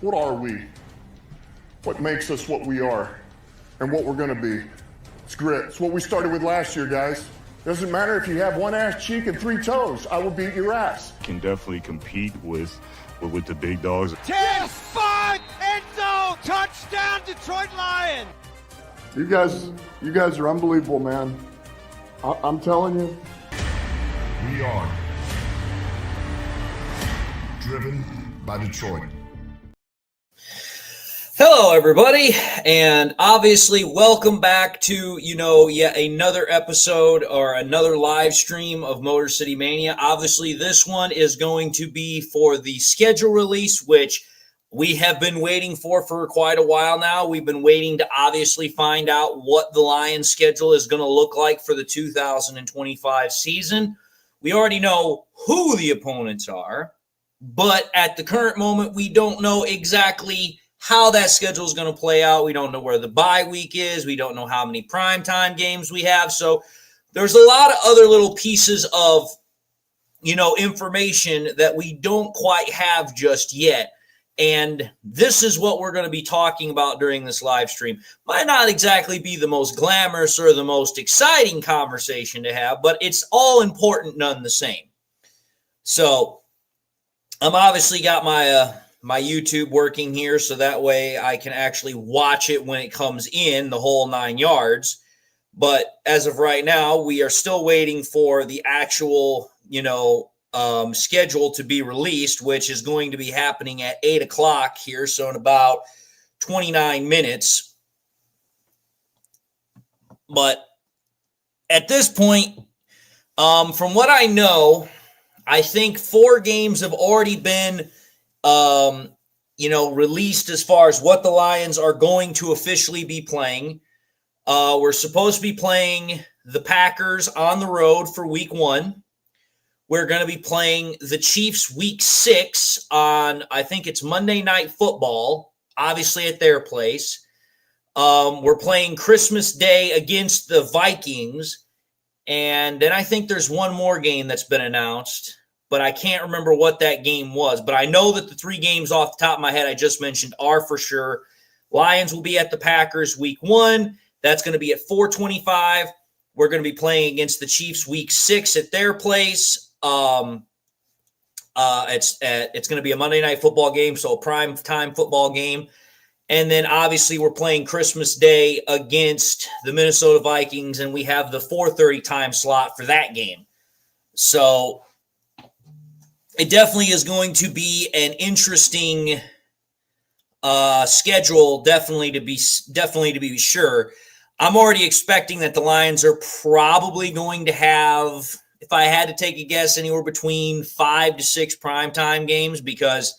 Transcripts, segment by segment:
What are we? What makes us what we are and what we're going to be? It's grit. It's what we started with last year, guys. Doesn't matter if you have one ass cheek and three toes. I will beat your ass. Can definitely compete with the big dogs. 10-5 end zone touchdown Detroit Lions. You guys are unbelievable, man. I'm telling you. We are driven by Detroit. Hello, everybody, and obviously welcome back to, yet another episode or another live stream of Motor City Mania. Obviously, this one is going to be for the schedule release, which we have been waiting for quite a while now. We've been waiting to obviously find out what the Lions schedule is going to look like for the 2025 season. We already know who the opponents are, but at the current moment, we don't know exactly how that schedule is going to play out. We don't know where the bye week is. We don't know how many primetime games we have. So there's a lot of other little pieces of, information that we don't quite have just yet. And this is what we're going to be talking about during this live stream. Might not exactly be the most glamorous or the most exciting conversation to have, but it's all important none the same. So I'm obviously got my YouTube working here, so that way I can actually watch it when it comes in, the whole 9 yards. But as of right now, we are still waiting for the actual, schedule to be released, which is going to be happening at 8 o'clock here, so in about 29 minutes. But at this point, from what I know, I think 4 games have already been released as far as what the Lions are going to officially be playing. We're supposed to be playing the Packers on the road for week 1. We're going to be playing the Chiefs week 6 on, I think it's Monday Night Football, obviously at their place. We're playing Christmas Day against the Vikings. And then I think there's one more game that's been announced, but I can't remember what that game was. But I know that the 3 games off the top of my head I just mentioned are for sure. Lions will be at the Packers week 1. That's going to be at 4:25. We're going to be playing against the Chiefs week 6 at their place. It's going to be a Monday Night Football game, so a prime time football game. And then obviously we're playing Christmas Day against the Minnesota Vikings, and we have the 4:30 time slot for that game. So it definitely is going to be an interesting schedule, definitely to be sure. I'm already expecting that the Lions are probably going to have, if I had to take a guess, anywhere between 5 to 6 primetime games, because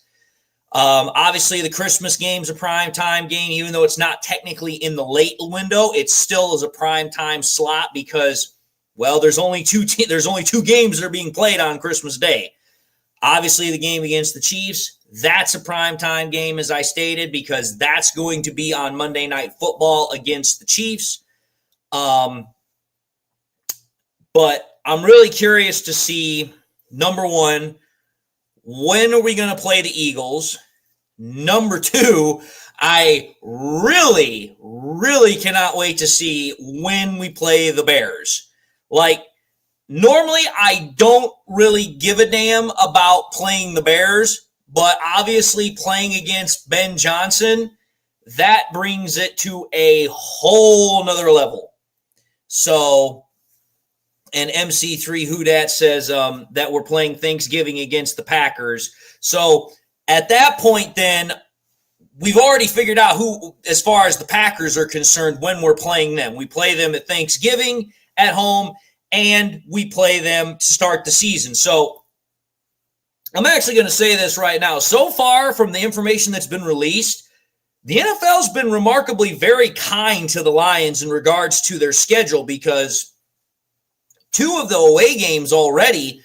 obviously the Christmas game's a primetime game, even though it's not technically in the late window, it still is a primetime slot because, well, there's only two games that are being played on Christmas Day. Obviously, the game against the Chiefs, that's a primetime game, as I stated, because that's going to be on Monday Night Football against the Chiefs. But I'm really curious to see, number one, when are we going to play the Eagles? Number 2, I really, really cannot wait to see when we play the Bears. Normally, I don't really give a damn about playing the Bears, but obviously playing against Ben Johnson, that brings it to a whole nother level. So, and MC3 Who Dat says that we're playing Thanksgiving against the Packers. So, at that point, then, we've already figured out who, as far as the Packers are concerned, when we're playing them. We play them at Thanksgiving at home, and we play them to start the season. So I'm actually going to say this right now. So far, from the information that's been released, the NFL's been remarkably very kind to the Lions in regards to their schedule, because 2 of the away games already,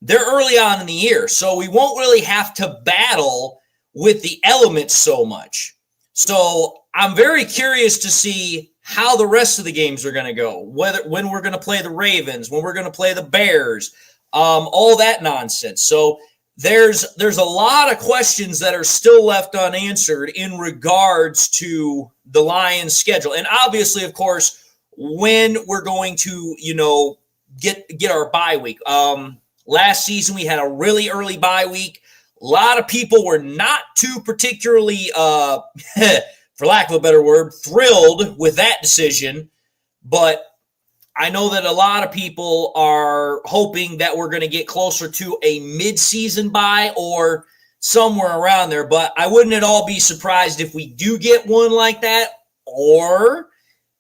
they're early on in the year. So we won't really have to battle with the elements so much. So I'm very curious to see how the rest of the games are going to go, when we're going to play the Ravens, when we're going to play the Bears, all that nonsense. So there's a lot of questions that are still left unanswered in regards to the Lions schedule. And obviously, of course, when we're going to, get our bye week. Last season, we had a really early bye week. A lot of people were not too particularly, for lack of a better word, thrilled with that decision. But I know that a lot of people are hoping that we're going to get closer to a mid-season bye or somewhere around there. But I wouldn't at all be surprised if we do get one like that, or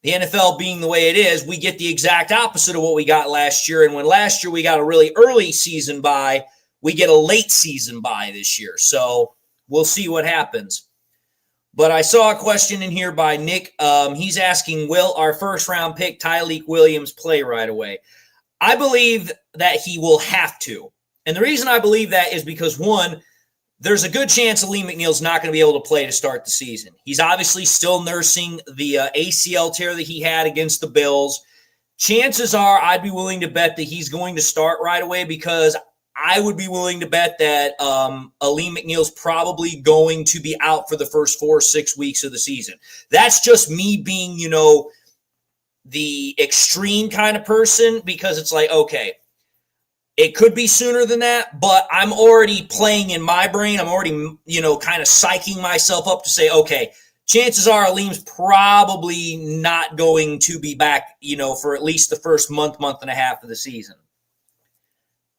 the NFL being the way it is, we get the exact opposite of what we got last year. And when last year we got a really early season bye, we get a late season bye this year. So we'll see what happens. But I saw a question in here by Nick. He's asking, will our first-round pick, Tyleik Williams, play right away? I believe that he will have to. And the reason I believe that is because, one, there's a good chance Alim McNeill's not going to be able to play to start the season. He's obviously still nursing the ACL tear that he had against the Bills. Chances are I'd be willing to bet that he's going to start right away, because I would be willing to bet that Alim McNeill's probably going to be out for the first 4 or 6 weeks of the season. That's just me being, the extreme kind of person, because it's like, okay, it could be sooner than that, but I'm already playing in my brain. I'm already, kind of psyching myself up to say, okay, chances are Alim's probably not going to be back, for at least the first month and a half of the season.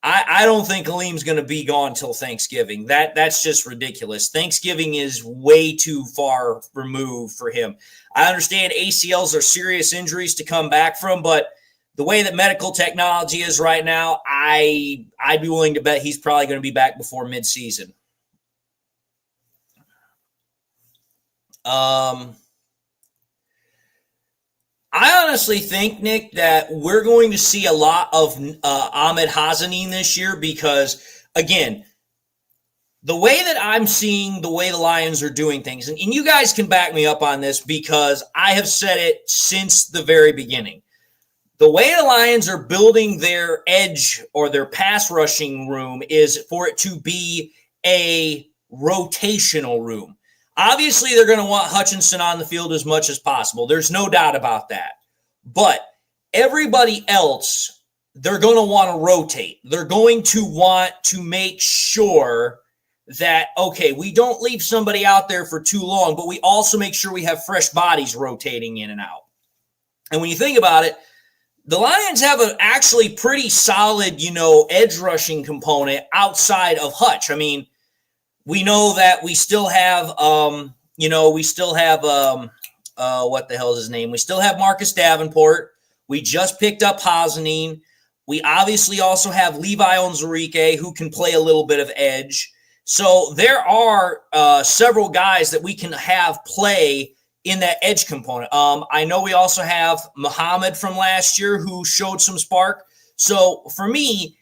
I don't think Alim's going to be gone till Thanksgiving. That's just ridiculous. Thanksgiving is way too far removed for him. I understand ACLs are serious injuries to come back from, but the way that medical technology is right now, I'd be willing to bet he's probably going to be back before midseason. I honestly think, Nick, that we're going to see a lot of Ahmed Hazanin this year because, again, the way that I'm seeing the way the Lions are doing things, and you guys can back me up on this because I have said it since the very beginning. The way the Lions are building their edge or their pass rushing room is for it to be a rotational room. Obviously, they're going to want Hutchinson on the field as much as possible. There's no doubt about that. But everybody else, they're going to want to rotate. They're going to want to make sure that, okay, we don't leave somebody out there for too long, but we also make sure we have fresh bodies rotating in and out. And when you think about it, the Lions have an actually pretty solid, edge rushing component outside of Hutch. I mean, we know that we still have, what the hell is his name? We still have Marcus Davenport. We just picked up Hazanin. We obviously also have Levi Onwuzurike, who can play a little bit of edge. So there are several guys that we can have play in that edge component. I know we also have Muhammad from last year who showed some spark. So for me,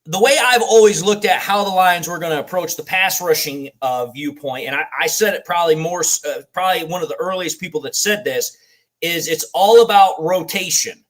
the way I've always looked at how the Lions were going to approach the pass rushing viewpoint, and I said it probably one of the earliest people that said this, is it's all about rotation.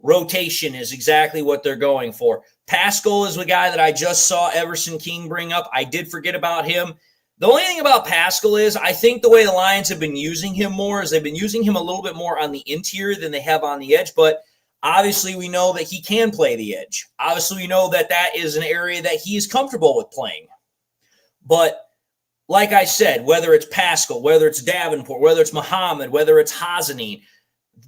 Rotation is exactly what they're going for. Pascal is the guy that I just saw Everson King bring up. I did forget about him. The only thing about Pascal is I think the way the Lions have been using him more is they've been using him a little bit more on the interior than they have on the edge, but obviously we know that he can play the edge. Obviously we know that that is an area that he is comfortable with playing. But like I said, whether it's Pascal, whether it's Davenport, whether it's Muhammad, whether it's Hazanin,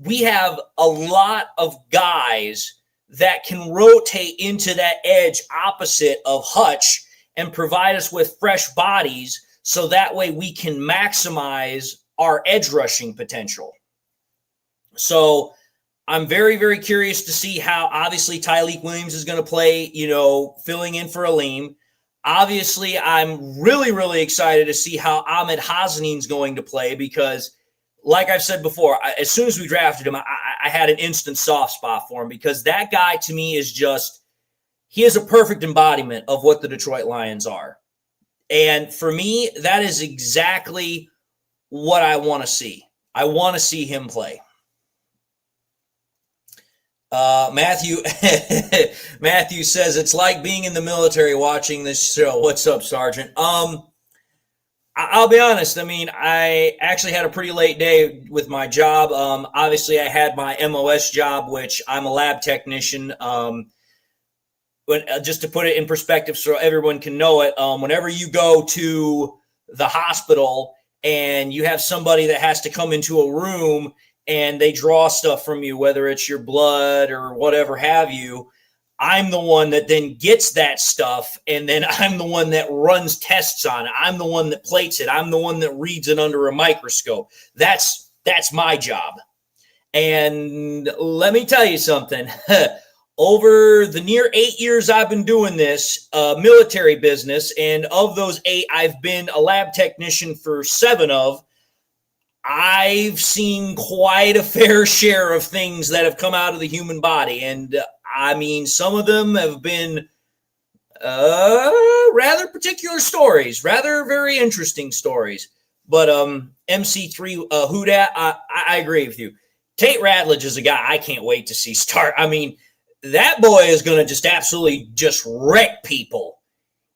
we have a lot of guys that can rotate into that edge opposite of Hutch and provide us with fresh bodies so that way we can maximize our edge rushing potential. So I'm very, very curious to see how obviously Tyleik Williams is going to play, filling in for Alim. Obviously, I'm really, really excited to see how Ahmed Hazanin is going to play because, like I've said before, as soon as we drafted him, I had an instant soft spot for him because that guy to me is he is a perfect embodiment of what the Detroit Lions are. And for me, that is exactly what I want to see. I want to see him play. Matthew Matthew says it's like being in the military watching this show. What's up, Sergeant? I'll be honest. I mean, I actually had a pretty late day with my job. Obviously, I had my MOS job, which I'm a lab technician. But just to put it in perspective so everyone can know it, whenever you go to the hospital and you have somebody that has to come into a room and they draw stuff from you, whether it's your blood or whatever have you, I'm the one that then gets that stuff, and then I'm the one that runs tests on it. I'm the one that plates it. I'm the one that reads it under a microscope. That's my job. And let me tell you something. Over the near 8 years I've been doing this military business, and of those 8, I've been a lab technician for 7 of. I've seen quite a fair share of things that have come out of the human body, and I mean, some of them have been rather particular stories, rather very interesting stories. But MC3, who dat? I agree with you. Tate Ratledge is a guy I can't wait to see start. I mean, that boy is going to just absolutely just wreck people.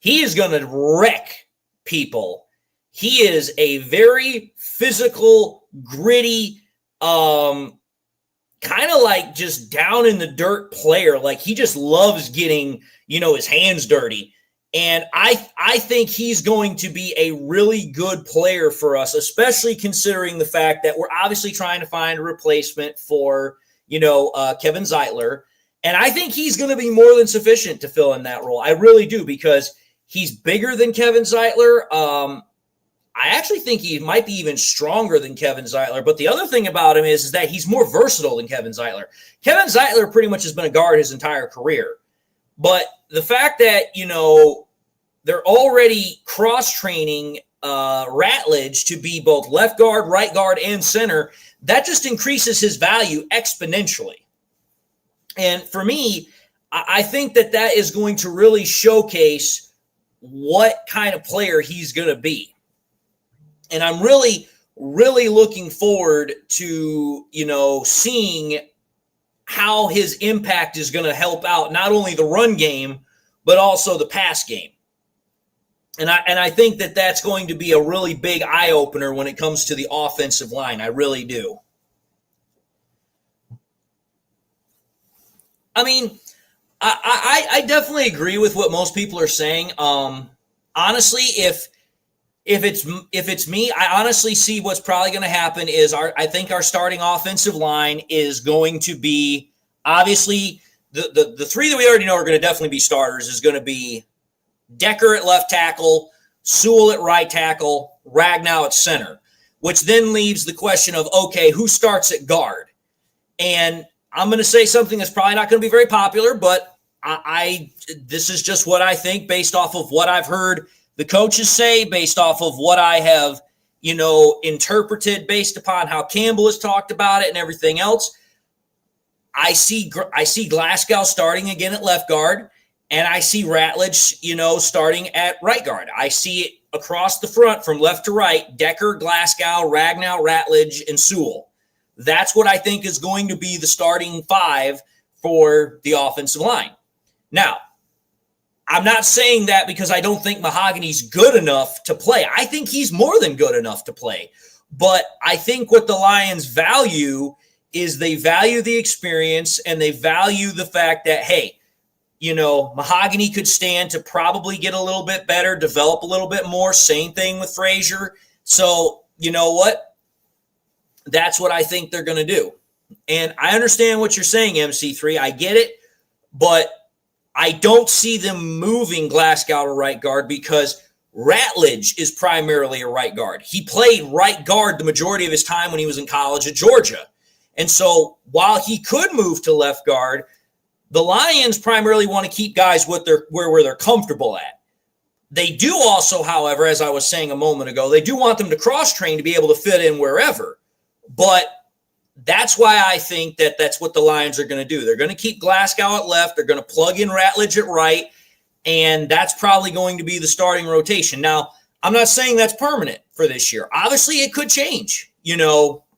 He is going to wreck people. He is a very physical, gritty, kind of like just down in the dirt player. Like he just loves getting, his hands dirty. And I think he's going to be a really good player for us, especially considering the fact that we're obviously trying to find a replacement for, Kevin Zeitler. And I think he's going to be more than sufficient to fill in that role. I really do, because he's bigger than Kevin Zeitler. I actually think he might be even stronger than Kevin Zeitler. But the other thing about him is that he's more versatile than Kevin Zeitler. Kevin Zeitler pretty much has been a guard his entire career. But the fact that, they're already cross-training Ratledge to be both left guard, right guard, and center, that just increases his value exponentially. And for me, I think that is going to really showcase what kind of player he's going to be. And I'm really, really looking forward to, seeing how his impact is going to help out not only the run game, but also the pass game. And I think that that's going to be a really big eye-opener when it comes to the offensive line. I really do. I mean, I definitely agree with what most people are saying. Honestly, if it's me, I honestly see what's probably going to happen is I think our starting offensive line is going to be, obviously, the 3 that we already know are going to definitely be starters is going to be Decker at left tackle, Sewell at right tackle, Ragnow at center, which then leaves the question of, okay, who starts at guard? And I'm going to say something that's probably not going to be very popular, but this is just what I think based off of what I've heard the coaches say, based off of what I have, interpreted based upon how Campbell has talked about it and everything else. I see Glasgow starting again at left guard, and I see Ratledge, starting at right guard. I see it across the front from left to right: Decker, Glasgow, Ragnow, Ratledge, and Sewell. That's what I think is going to be the starting 5 for the offensive line. Now, I'm not saying that because I don't think Mahogany's good enough to play. I think he's more than good enough to play. But I think what the Lions value is they value the experience, and they value the fact that, hey, Mahogany could stand to probably get a little bit better, develop a little bit more. Same thing with Frazier. So, you know what? That's what I think they're going to do. And I understand what you're saying, MC3. I get it. But I don't see them moving Glasgow to right guard because Ratledge is primarily a right guard. He played right guard the majority of his time when he was in college at Georgia. And so while he could move to left guard, the Lions primarily want to keep guys where they're comfortable at. They do also, however, as I was saying a moment ago, they do want them to cross-train to be able to fit in wherever. But that's why I think that that's what the Lions are going to do. They're going to keep Glasgow at left. They're going to plug in Ratledge at right. And that's probably going to be the starting rotation. Now, I'm not saying that's permanent for this year. Obviously, it could change.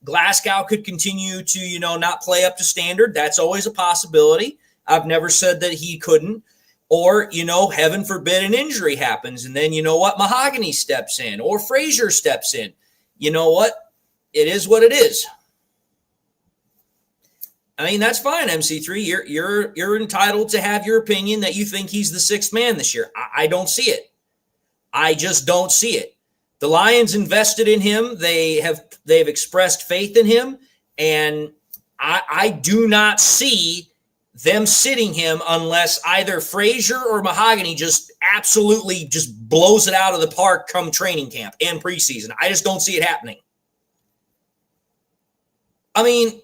Glasgow could continue to, not play up to standard. That's always a possibility. I've never said that he couldn't. Or, heaven forbid an injury happens. And then, Mahogany steps in or Frazier steps in. You know what? It is what it is. I mean, that's fine, MC3. You're entitled to have your opinion that you think he's the sixth man this year. I don't see it. I just don't see it. The Lions invested in him. They've expressed faith in him. And I do not see them sitting him unless either Frazier or Mahogany just absolutely just blows it out of the park come training camp and preseason. I just don't see it happening. I mean,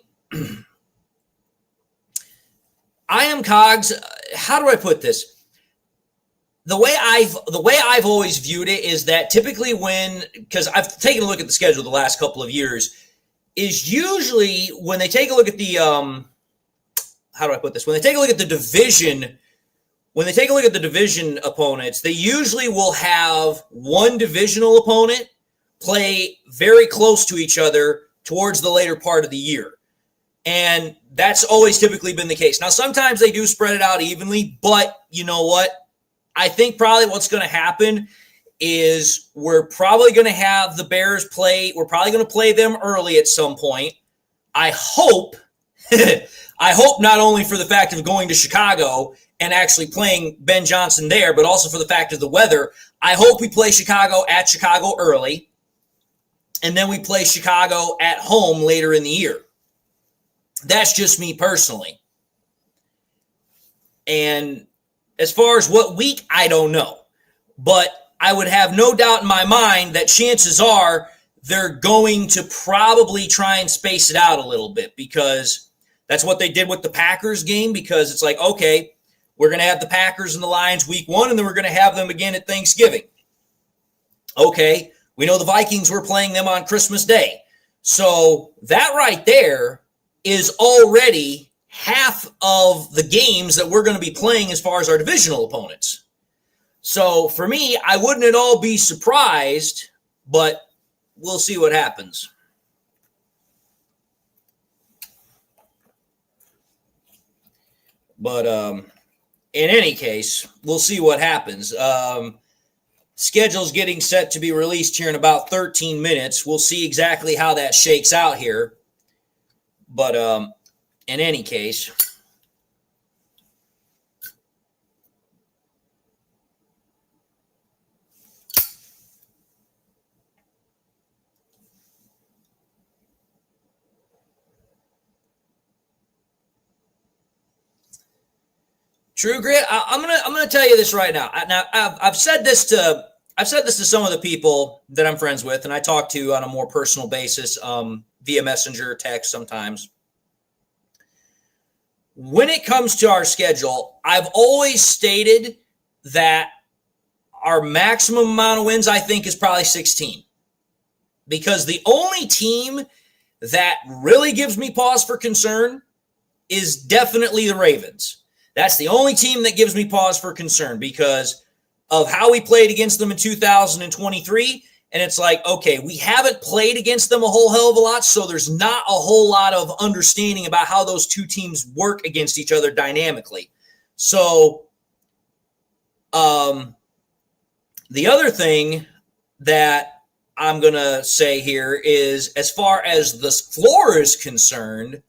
I am Cogs. How do I put this? The way I've always viewed it is that typically because I've taken a look at the schedule the last couple of years, is usually when they take a look at the how do I put this? When they take a look at the division opponents, they usually will have one divisional opponent play very close to each other towards the later part of the year. And that's always typically been the case. Now, sometimes they do spread it out evenly, but you know what? I think probably what's going to happen is we're probably going to have the Bears play. We're probably going to play them early at some point. I hope not only for the fact of going to Chicago and actually playing Ben Johnson there, but also for the fact of the weather. I hope we play Chicago at Chicago early, and then we play Chicago at home later in the year. That's just me personally. And as far as what week, I don't know. But I would have no doubt in my mind that chances are they're going to probably try and space it out a little bit, because that's what they did with the Packers game, because it's like, okay, we're going to have the Packers and the Lions week 1, and then we're going to have them again at Thanksgiving. Okay, we know the Vikings were playing them on Christmas Day. So that right there is already half of the games that we're going to be playing as far as our divisional opponents. So for me, I wouldn't at all be surprised, but we'll see what happens. But in any case, we'll see what happens. Schedule's getting set to be released here in about 13 minutes. We'll see exactly how that shakes out here. But in any case, True Grit, I'm gonna tell you this right now. Now I've said this to some of the people that I'm friends with, and I talk to on a more personal basis via messenger, text sometimes. When it comes to our schedule, I've always stated that our maximum amount of wins, I think, is probably 16. Because the only team that really gives me pause for concern is definitely the Ravens. That's the only team that gives me pause for concern because of how we played against them in 2023. And it's like, okay, we haven't played against them a whole hell of a lot, so there's not a whole lot of understanding about how those two teams work against each other dynamically. So the other thing that I'm going to say here is, as far as the floor is concerned,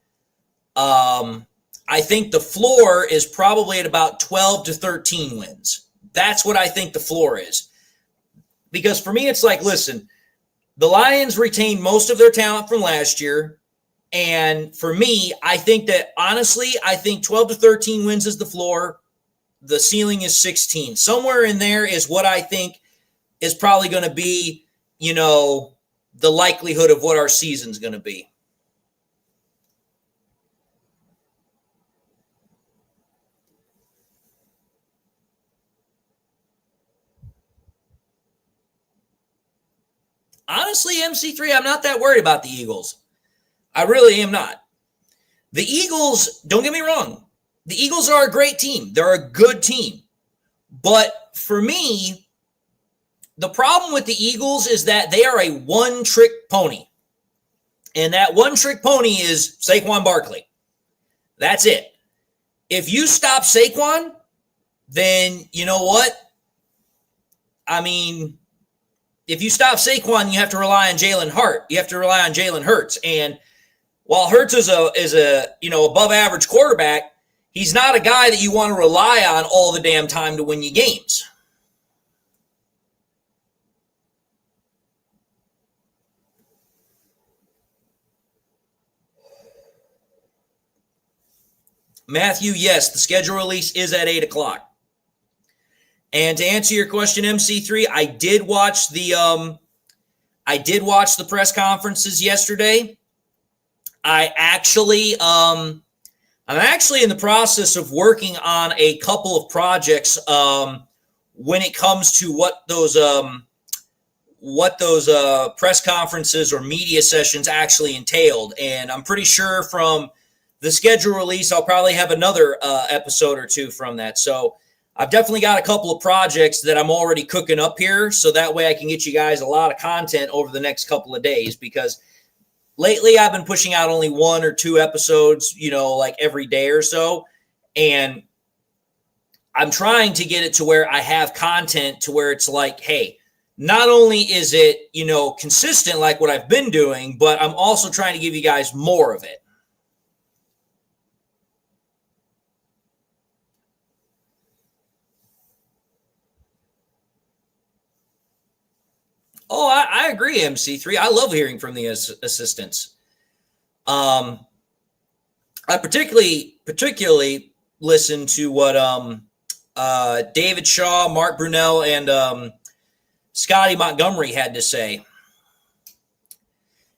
I think the floor is probably at about 12 to 13 wins. That's what I think the floor is. Because for me, it's like, listen, the Lions retained most of their talent from last year. And for me, I think that, honestly, I think 12 to 13 wins is the floor. The ceiling is 16. Somewhere in there is what I think is probably going to be, the likelihood of what our season's going to be. Honestly, MC3, I'm not that worried about the Eagles. I really am not. The Eagles, don't get me wrong, the Eagles are a great team. They're a good team. But for me, the problem with the Eagles is that they are a one-trick pony. And that one trick pony is Saquon Barkley. That's it. If you stop Saquon, then you know what? I mean, if you stop Saquon, you have to rely on Jalen Hart. You have to rely on Jalen Hurts. And while Hurts is a above average quarterback, he's not a guy that you want to rely on all the damn time to win you games. Matthew, yes, the schedule release is at 8 o'clock. And to answer your question, MC3, I did watch the press conferences yesterday. I'm actually in the process of working on a couple of projects when it comes to what those press conferences or media sessions actually entailed. And I'm pretty sure from the schedule release, I'll probably have another episode or two from that. So I've definitely got a couple of projects that I'm already cooking up here. So that way I can get you guys a lot of content over the next couple of days, because lately I've been pushing out only 1 or 2 episodes, like every day or so. And I'm trying to get it to where I have content to where it's like, hey, not only is it, consistent like what I've been doing, but I'm also trying to give you guys more of it. Oh, I agree, MC3. I love hearing from the assistants. I particularly listen to what David Shaw, Mark Brunell, and Scotty Montgomery had to say.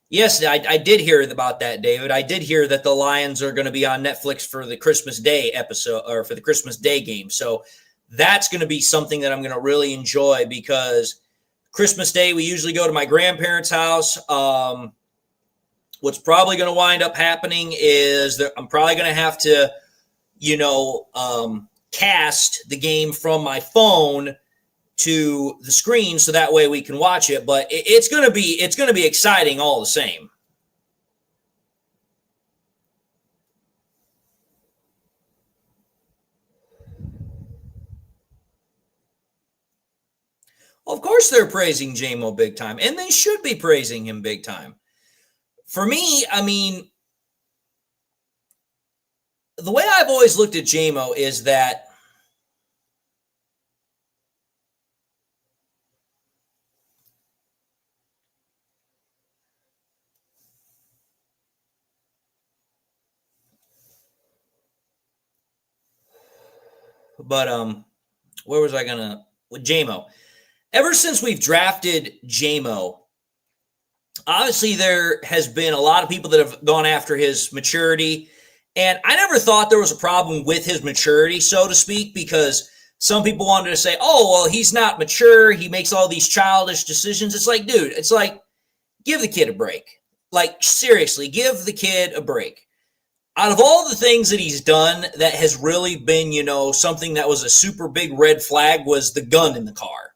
Yes, I did hear about that, David. I did hear that the Lions are going to be on Netflix for the Christmas Day episode, or for the Christmas Day game. So that's going to be something that I'm going to really enjoy, because Christmas Day, we usually go to my grandparents' house. What's probably going to wind up happening is that I'm probably going to have to, cast the game from my phone to the screen so that way we can watch it. But it's going to be exciting all the same. Of course they're praising J-Mo big time, and they should be praising him big time. For me, I mean, the way I've always looked at J-Mo is that where was I gonna with J-Mo? Ever since we've drafted J-Mo, obviously there has been a lot of people that have gone after his maturity. And I never thought there was a problem with his maturity, so to speak, because some people wanted to say, oh, well, he's not mature. He makes all these childish decisions. It's like, dude, give the kid a break. Like, seriously, give the kid a break. Out of all the things that he's done that has really been, something that was a super big red flag was the gun in the car.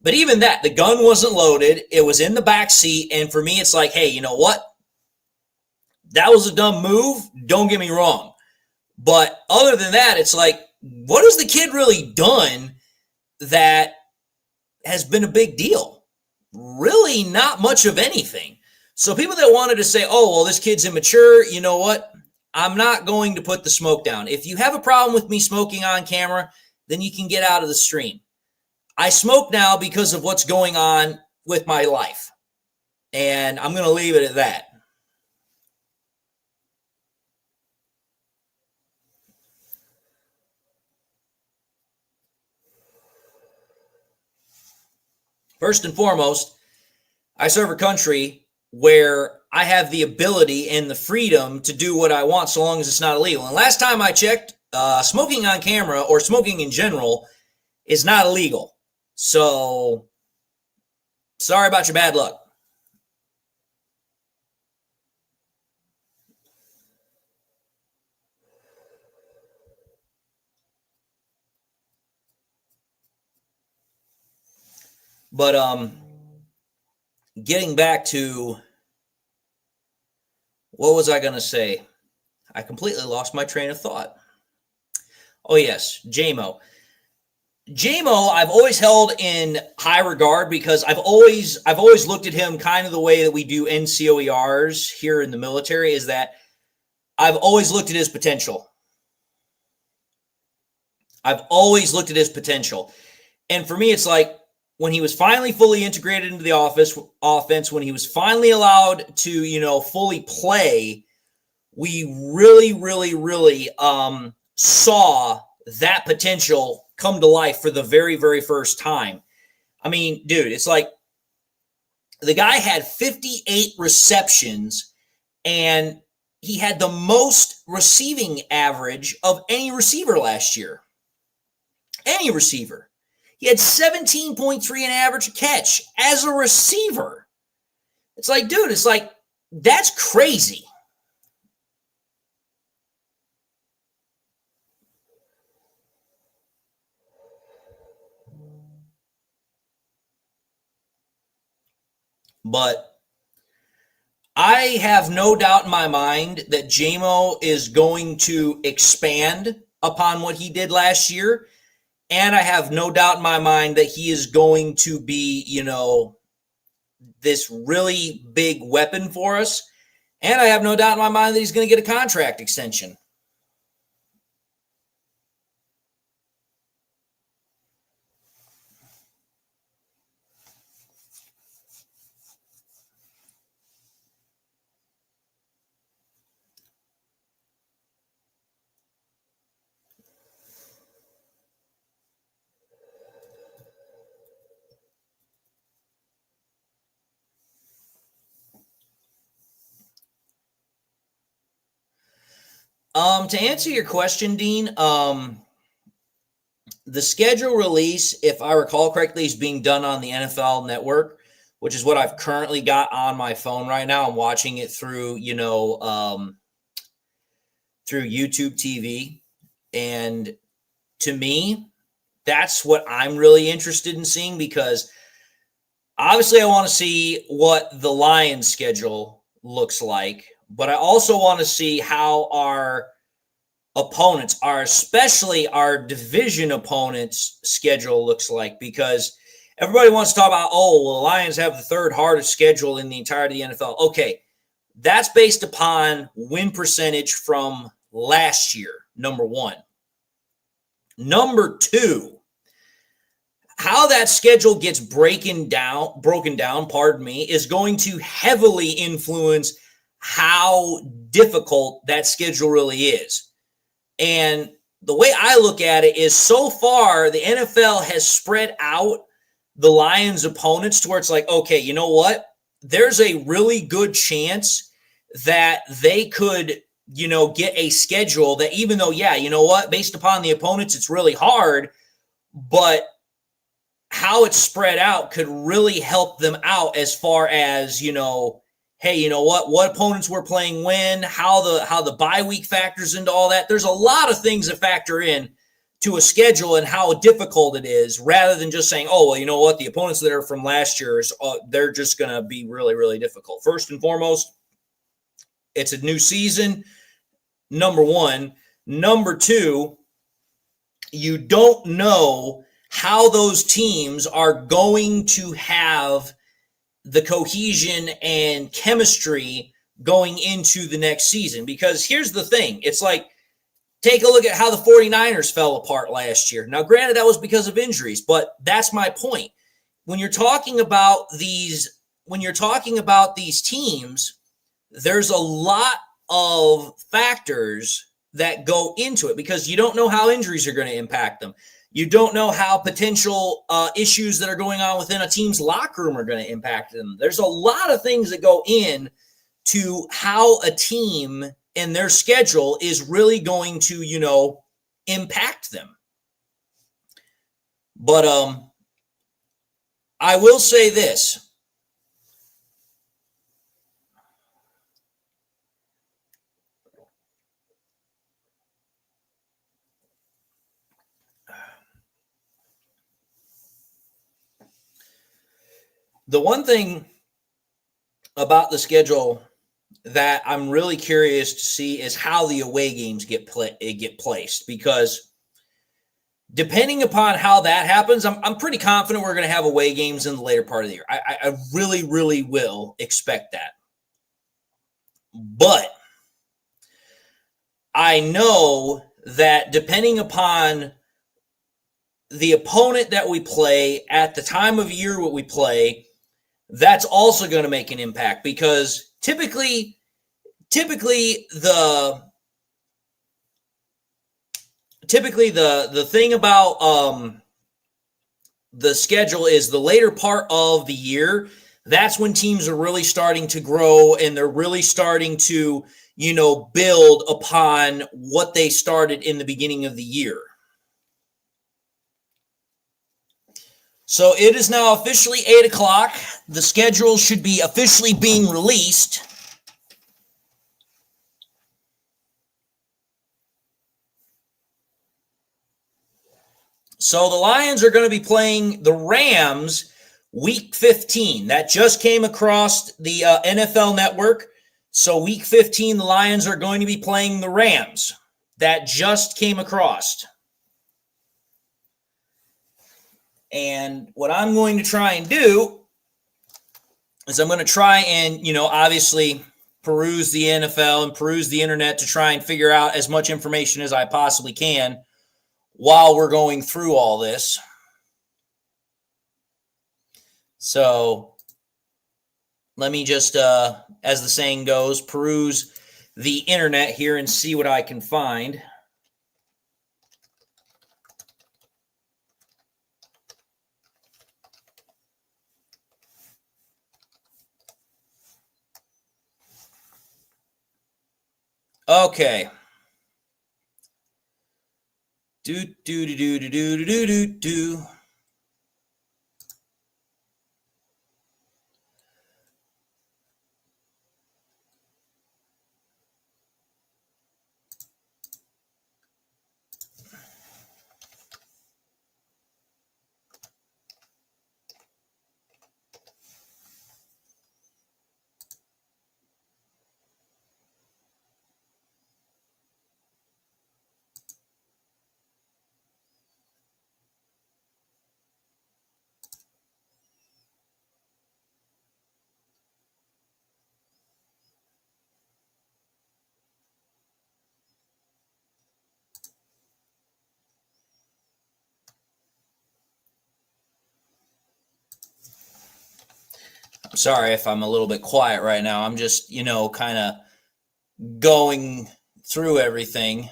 But even that, the gun wasn't loaded. It was in the back seat. And for me, it's like, hey, you know what? That was a dumb move. Don't get me wrong. But other than that, it's like, what has the kid really done that has been a big deal? Really not much of anything. So people that wanted to say, oh, well, this kid's immature, you know what? I'm not going to put the smoke down. If you have a problem with me smoking on camera, then you can get out of the stream. I smoke now because of what's going on with my life. And I'm going to leave it at that. First and foremost, I serve a country where I have the ability and the freedom to do what I want so long as it's not illegal. And last time I checked, smoking on camera or smoking in general is not illegal. So, sorry about your bad luck. But getting back to What was I going to say? I completely lost my train of thought. Oh, yes, JMO. JMO, I've always held in high regard because I've always looked at him kind of the way that we do NCOERs here in the military, is that I've always looked at his potential. I've always looked at his potential. And for me, it's like when he was finally fully integrated into the offense, when he was finally allowed to, fully play, we really saw that potential come to life for the very, very first time. I mean, dude, it's like the guy had 58 receptions and he had the most receiving average of any receiver last year. Any receiver. He had 17.3 an average catch as a receiver. It's like, dude, that's crazy. But I have no doubt in my mind that JMO is going to expand upon what he did last year. And I have no doubt in my mind that he is going to be, this really big weapon for us. And I have no doubt in my mind that he's going to get a contract extension. To answer your question, Dean, the schedule release, if I recall correctly, is being done on the NFL Network, which is what I've currently got on my phone right now. I'm watching it through, through YouTube TV. And to me, that's what I'm really interested in seeing, because obviously I want to see what the Lions schedule looks like, but I also want to see how our opponents, especially our division opponents' schedule looks like, because everybody wants to talk about, the Lions have the third hardest schedule in the entirety of the NFL. Okay, that's based upon win percentage from last year, number one. Number two, how that schedule gets broken down, is going to heavily influence how difficult that schedule really is. And the way I look at it is, so far, the NFL has spread out the Lions' opponents to where it's like, okay, you know what? There's a really good chance that they could, get a schedule that, even though, based upon the opponents, it's really hard, but how it's spread out could really help them out as far as, hey, you know what opponents we're playing when, how the bye week factors into all that. There's a lot of things that factor in to a schedule and how difficult it is, rather than just saying, the opponents that are from last year, they're just going to be really, really difficult. First and foremost, it's a new season, number one. Number two, you don't know how those teams are going to have the cohesion and chemistry going into the next season. Because here's the thing. It's like, take a look at how the 49ers fell apart last year. Now, granted, that was because of injuries, but that's my point. When you're talking about these teams, there's a lot of factors that go into it, because you don't know how injuries are going to impact them. You don't know how potential issues that are going on within a team's locker room are going to impact them. There's a lot of things that go in to how a team and their schedule is really going to, impact them. But I will say this. The one thing about the schedule that I'm really curious to see is how the away games get placed, because depending upon how that happens, I'm pretty confident we're going to have away games in the later part of the year. I really, really will expect that. But I know that depending upon the opponent that we play at the time of year what we play, that's also going to make an impact, because typically the thing about the schedule is the later part of the year. That's when teams are really starting to grow, and they're really starting to, build upon what they started in the beginning of the year. So it is now officially 8 o'clock. The schedule should be officially being released. So the Lions are going to be playing the Rams Week 15. That just came across the NFL Network. So Week 15, the Lions are going to be playing the Rams. That just came across. And what I'm going to try and do is I'm going to try and, obviously peruse the NFL and peruse the internet to try and figure out as much information as I possibly can while we're going through all this. So let me just, as the saying goes, peruse the internet here and see what I can find. Okay. Do. Sorry if I'm a little bit quiet right now. I'm just, kind of going through everything.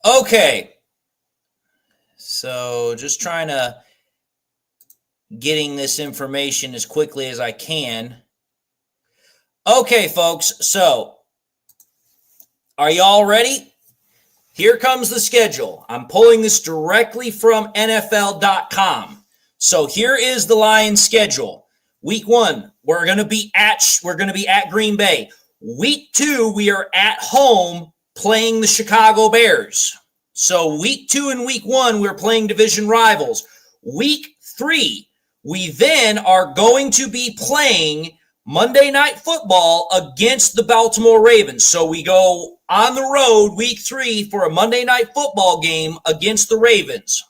Okay, so just trying to getting this information as quickly as I can. Okay, folks, so are y'all ready? Here comes the schedule. I'm pulling this directly from NFL.com. So here is the Lions schedule. Week 1, we're going to be at Green Bay. Week 2, we are at home playing the Chicago Bears. So week 2 and week 1, we're playing division rivals. Week 3, we then are going to be playing Monday Night Football against the Baltimore Ravens. So we go on the road week 3 for a Monday Night Football game against the Ravens.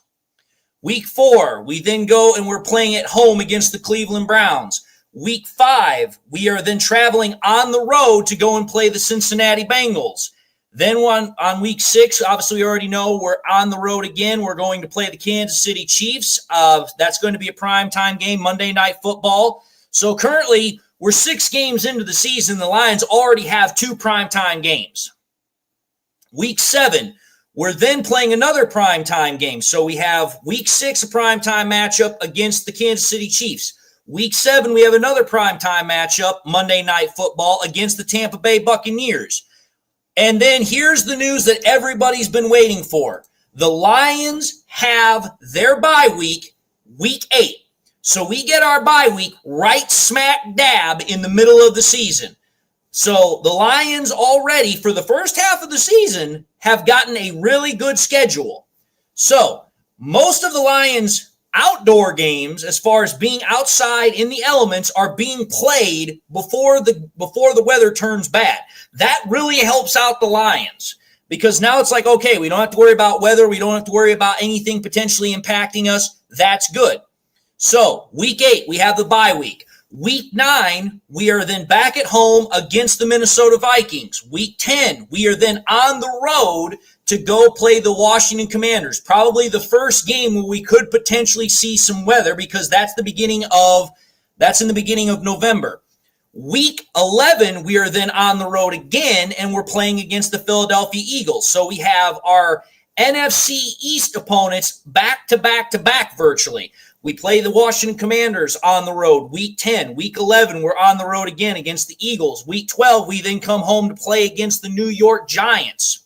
Week 4, we then go and we're playing at home against the Cleveland Browns. Week 5, we are then traveling on the road to go and play the Cincinnati Bengals. Then on week 6, obviously we already know we're on the road again. We're going to play the Kansas City Chiefs. That's going to be a primetime game, Monday Night Football. So currently, we're 6 games into the season. The Lions already have 2 primetime games. Week 7, we're then playing another primetime game. So we have week 6, a primetime matchup against the Kansas City Chiefs. Week 7, we have another primetime matchup, Monday Night Football, against the Tampa Bay Buccaneers. And then here's the news that everybody's been waiting for. The Lions have their bye week, week 8. So we get our bye week right smack dab in the middle of the season. So the Lions already, for the first half of the season, have gotten a really good schedule. So most of the Lions' outdoor games, as far as being outside in the elements, are being played before the weather turns bad. That really helps out the Lions because now it's like, okay, we don't have to worry about weather. We don't have to worry about anything potentially impacting us. That's good. So week 8, we have the bye week. Week 9, we are then back at home against the Minnesota Vikings. Week 10, we are then on the road to go play the Washington Commanders. Probably the first game where we could potentially see some weather because that's in the beginning of November. Week 11, we are then on the road again, and we're playing against the Philadelphia Eagles. So we have our NFC East opponents back to back to back virtually. We play the Washington Commanders on the road. Week 10, week 11, we're on the road again against the Eagles. Week 12, we then come home to play against the New York Giants.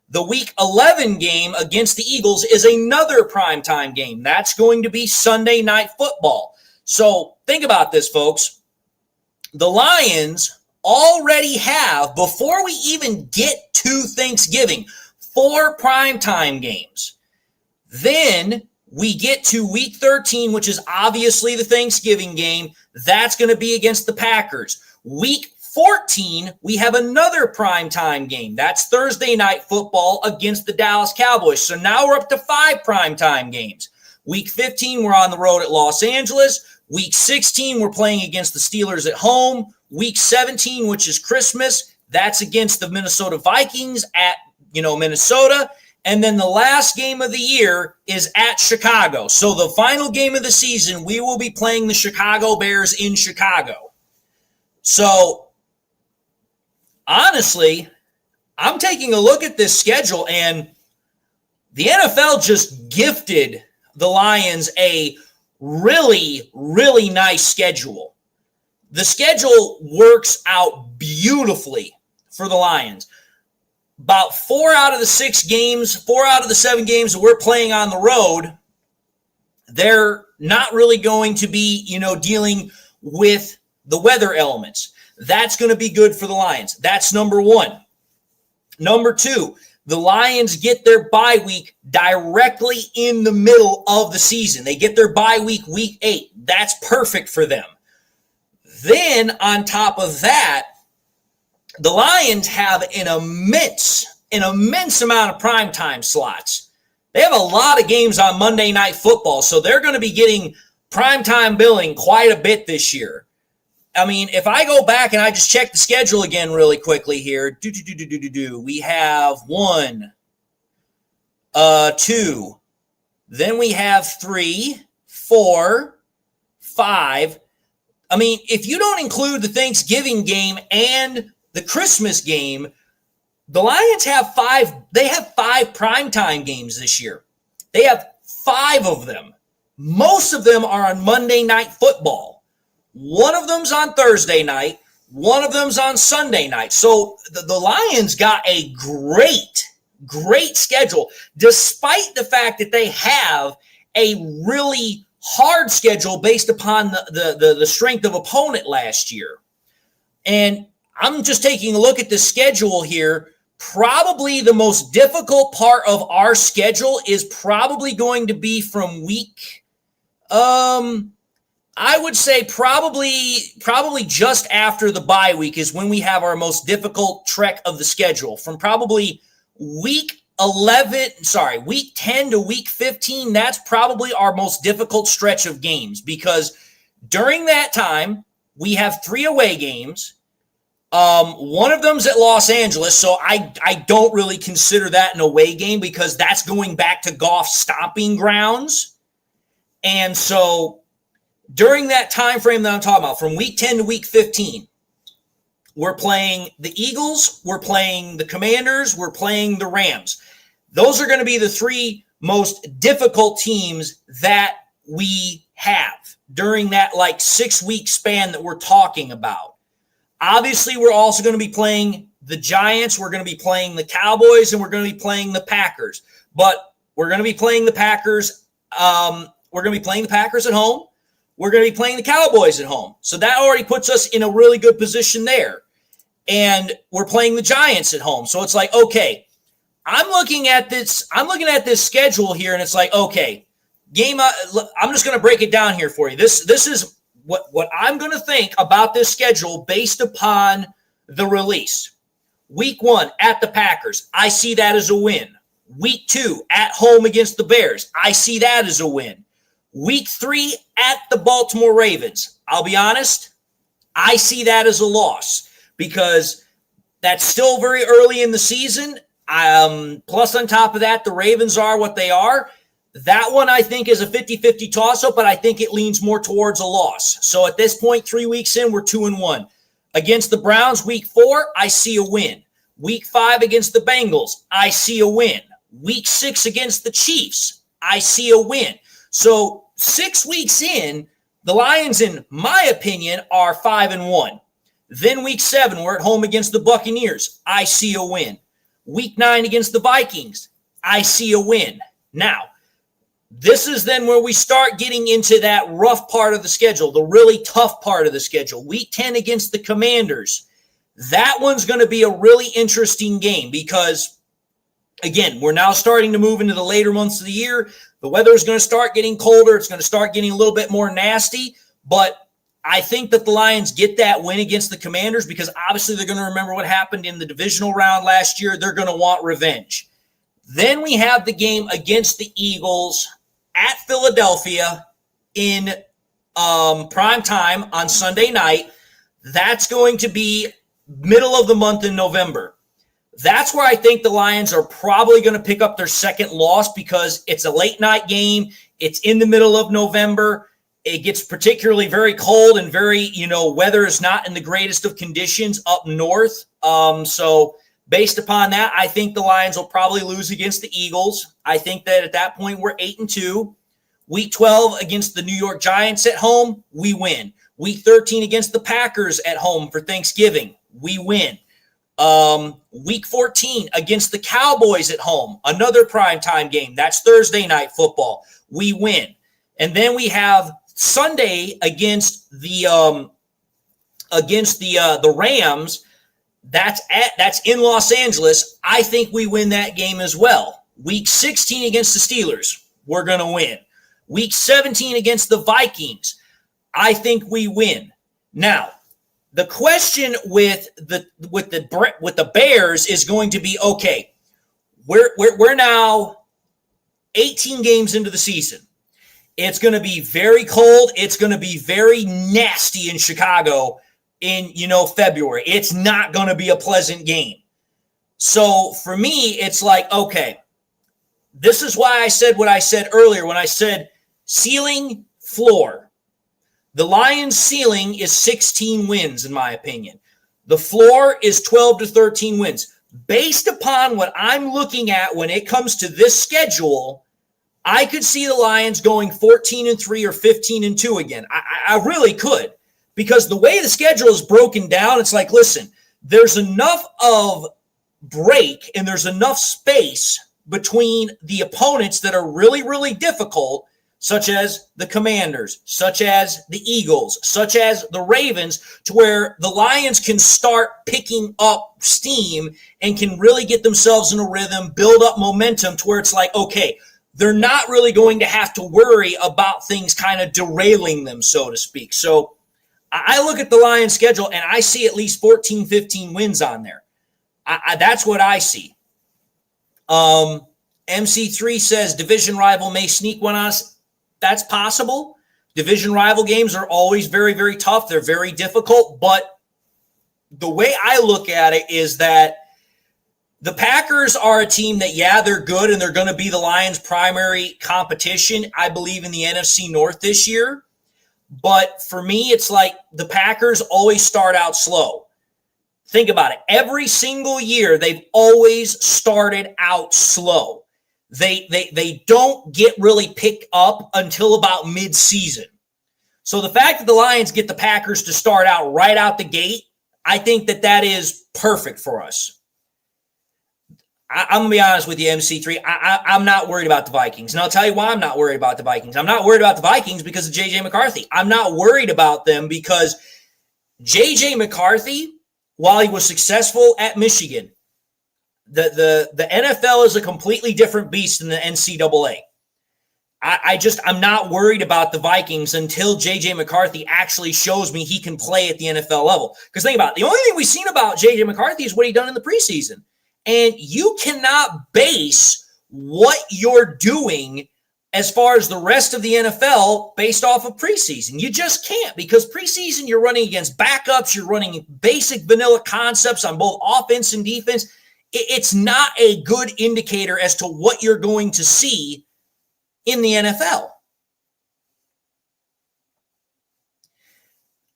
The week 11 game against the Eagles is another primetime game. That's going to be Sunday Night Football. So think about this, folks. The Lions already have, before we even get to Thanksgiving, 4 primetime games. Then we get to week 13, which is obviously the Thanksgiving game. That's going to be against the Packers. Week 14, we have another primetime game. That's Thursday Night Football against the Dallas Cowboys. So now we're up to 5 primetime games. Week 15, we're on the road at Los Angeles. Week 16, we're playing against the Steelers at home. Week 17, which is Christmas, that's against the Minnesota Vikings at, Minnesota. And then the last game of the year is at Chicago. So the final game of the season, we will be playing the Chicago Bears in Chicago. So honestly, I'm taking a look at this schedule, and the NFL just gifted the Lions a really, really nice schedule. The schedule works out beautifully for the Lions. About 4 out of the 7 games that we're playing on the road, they're not really going to be, dealing with the weather elements. That's going to be good for the Lions. That's number 1. Number 2, the Lions get their bye week directly in the middle of the season. They get their bye week, week 8. That's perfect for them. Then on top of that, the Lions have an immense amount of primetime slots. They have a lot of games on Monday Night Football, so they're going to be getting primetime billing quite a bit this year. I mean, if I go back and I just check the schedule again really quickly here, we have 1, 2, then we have 3, 4, 5. I mean, if you don't include the Thanksgiving game and the Christmas game, the Lions have 5. They have 5 primetime games this year. They have 5 of them. Most of them are on Monday Night Football. One of them's on Thursday night. One of them's on Sunday night. So the Lions got a great schedule, despite the fact that they have a really hard schedule based upon the strength of opponent last year. And I'm just taking a look at the schedule here. Probably the most difficult part of our schedule is probably going to be from week, I would say probably just after the bye week is when we have our most difficult trek of the schedule. From probably week 10 to week 15, that's probably our most difficult stretch of games because during that time, we have 3 away games. One of them's at Los Angeles, so I don't really consider that an away game because that's going back to Goff's stomping grounds. And so during that time frame that I'm talking about, from week 10 to week 15, we're playing the Eagles, we're playing the Commanders, we're playing the Rams. Those are going to be the 3 most difficult teams that we have during that 6-week span that we're talking about. Obviously, we're also going to be playing the Giants, we're going to be playing the Cowboys, and we're going to be playing the Packers. But we're going to be playing the Packers. We're going to be playing the Packers at home. We're going to be playing the Cowboys at home. So that already puts us in a really good position there. And we're playing the Giants at home. So it's like, okay, I'm looking at this schedule here, and it's like, okay, I'm just going to break it down here for you. This is what I'm going to think about this schedule based upon the release. Week 1 at the Packers, I see that as a win. Week 2 at home against the Bears, I see that as a win. Week 3 at the Baltimore Ravens, I'll be honest, I see that as a loss because that's still very early in the season. Plus, on top of that, the Ravens are what they are. That one, I think, is a 50-50 toss-up, but I think it leans more towards a loss. So at this point, 3 weeks in, we're 2-1. Against the Browns, week 4, I see a win. Week 5 against the Bengals, I see a win. Week 6 against the Chiefs, I see a win. So 6 weeks in, the Lions, in my opinion, are 5-1. Then week 7, we're at home against the Buccaneers, I see a win. Week 9 against the Vikings, I see a win. Now, this is then where we start getting into that rough part of the schedule, the really tough part of the schedule. Week 10 against the Commanders. That one's going to be a really interesting game because, again, we're now starting to move into the later months of the year. The weather is going to start getting colder. It's going to start getting a little bit more nasty. But I think that the Lions get that win against the Commanders because obviously they're going to remember what happened in the divisional round last year. They're going to want revenge. Then we have the game against the Eagles at Philadelphia in prime time on Sunday night. That's going to be middle of the month in November. That's where I think the Lions are probably going to pick up their second loss because it's a late night game. It's in the middle of November. It gets particularly very cold and very, weather is not in the greatest of conditions up north. So based upon that, I think the Lions will probably lose against the Eagles. I think that at that point we're 8-2. Week 12 against the New York Giants at home, we win. Week 13 against the Packers at home for Thanksgiving, we win. Week 14 against the Cowboys at home, another primetime game. That's Thursday night football. We win. And then we have Sunday against the Rams. That's in Los Angeles. I think we win that game as well. Week 16 against the Steelers, we're going to win. Week 17 against the Vikings, I think we win. Now, the question with the Bears is going to be, okay, we're now 18 games into the season. It's going to be very cold. It's going to be very nasty in Chicago in, February. It's not going to be a pleasant game. So for me, it's like, okay, this is why I said what I said earlier when I said ceiling, floor. The Lions' ceiling is 16 wins, in my opinion. The floor is 12 to 13 wins. Based upon what I'm looking at when it comes to this schedule, I could see the Lions going 14-3 or 15-2 again. I really could. Because the way the schedule is broken down, it's like, listen, there's enough of break and there's enough space between the opponents that are really, really difficult, such as the Commanders, such as the Eagles, such as the Ravens, to where the Lions can start picking up steam and can really get themselves in a rhythm, build up momentum to where it's like, okay, they're not really going to have to worry about things kind of derailing them, so to speak. So I look at the Lions schedule and I see at least 14, 15 wins on there. That's what I see. MC3 says division rival may sneak one on us. That's possible. Division rival games are always very, very tough. They're very difficult. But the way I look at it is that the Packers are a team that, they're good and they're going to be the Lions' primary competition, I believe, in the NFC North this year. But for me, it's like the Packers always start out slow. Think about it. Every single year, they've always started out slow. They don't get really picked up until about mid-season. So the fact that the Lions get the Packers to start out right out the gate, I think that is perfect for us. I'm going to be honest with you, MC3. I'm not worried about the Vikings. And I'll tell you why I'm not worried about the Vikings. I'm not worried about the Vikings because of J.J. McCarthy. I'm not worried about them because J.J. McCarthy, while he was successful at Michigan, the NFL is a completely different beast than the NCAA. I'm not worried about the Vikings until J.J. McCarthy actually shows me he can play at the NFL level. Because think about it, the only thing we've seen about J.J. McCarthy is what he done in the preseason. And you cannot base what you're doing as far as the rest of the NFL based off of preseason. You just can't, because preseason you're running against backups, you're running basic vanilla concepts on both offense and defense. It's not a good indicator as to what you're going to see in the NFL.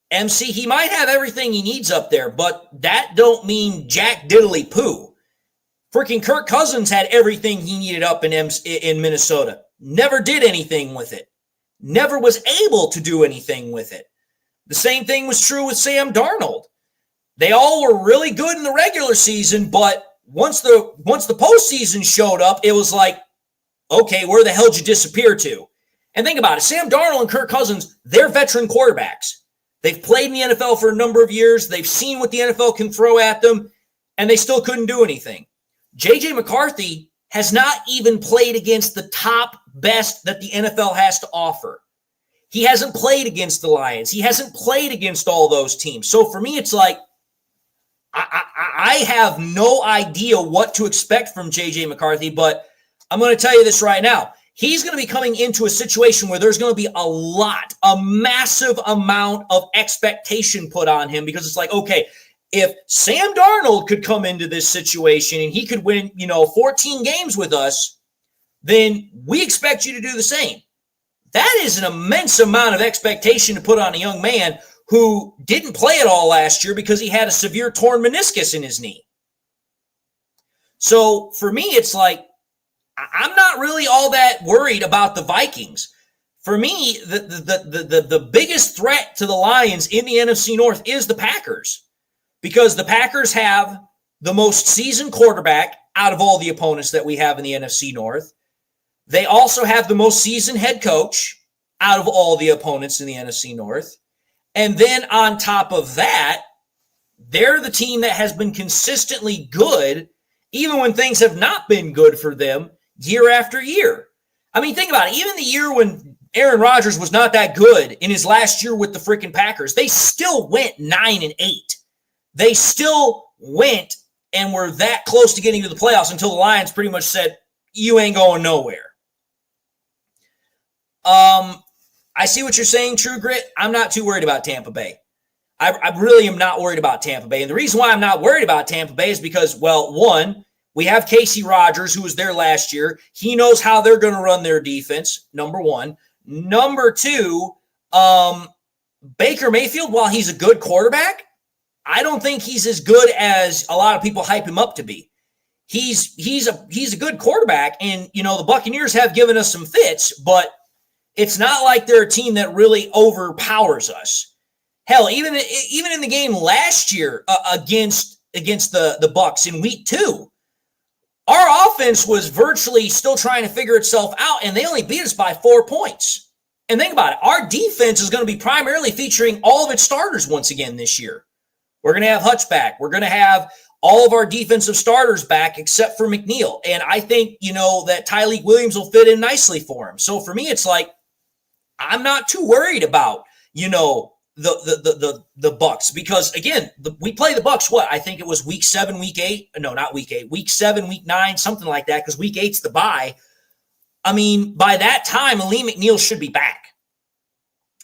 MC, he might have everything he needs up there, but that don't mean jack diddly poo. Freaking Kirk Cousins had everything he needed up in Minnesota. Never did anything with it. Never was able to do anything with it. The same thing was true with Sam Darnold. They all were really good in the regular season, but once the postseason showed up, it was like, okay, where the hell did you disappear to? And think about it. Sam Darnold and Kirk Cousins, they're veteran quarterbacks. They've played in the NFL for a number of years. They've seen what the NFL can throw at them, and they still couldn't do anything. J.J. McCarthy has not even played against the top best that the NFL has to offer. He hasn't played against the Lions. He hasn't played against all those teams. So for me, it's like, I have no idea what to expect from J.J. McCarthy, but I'm going to tell you this right now. He's going to be coming into a situation where there's going to be a massive amount of expectation put on him, because it's like, okay, if Sam Darnold could come into this situation and he could win, 14 games with us, then we expect you to do the same. That is an immense amount of expectation to put on a young man who didn't play at all last year because he had a severe torn meniscus in his knee. So for me, it's like, I'm not really all that worried about the Vikings. For me, the biggest threat to the Lions in the NFC North is the Packers, because the Packers have the most seasoned quarterback out of all the opponents that we have in the NFC North. They also have the most seasoned head coach out of all the opponents in the NFC North. And then on top of that, they're the team that has been consistently good, even when things have not been good for them year after year. I mean, think about it. Even the year when Aaron Rodgers was not that good in his last year with the freaking Packers, they still went 9-8. They still went and were that close to getting to the playoffs until the Lions pretty much said, you ain't going nowhere. I see what you're saying, True Grit. I'm not too worried about Tampa Bay. I really am not worried about Tampa Bay. And the reason why I'm not worried about Tampa Bay is because, well, one, we have Casey Rogers, who was there last year. He knows how they're going to run their defense, number one. Number two, Baker Mayfield, while he's a good quarterback, I don't think he's as good as a lot of people hype him up to be. He's a good quarterback, and, the Buccaneers have given us some fits, but it's not like they're a team that really overpowers us. Hell, even in the game last year against the Bucs in week 2, our offense was virtually still trying to figure itself out, and they only beat us by 4 points. And think about it. Our defense is going to be primarily featuring all of its starters once again this year. We're going to have Hutch back. We're going to have all of our defensive starters back except for McNeil. And I think, that Tyleik Williams will fit in nicely for him. So for me, it's like, I'm not too worried about, the Bucs, because again, we play the Bucs. What, I think it was week 7, week 8. No, not week 8, week 7, week 9, something like that. Because week 8's the bye. I mean, by that time, Lee McNeil should be back.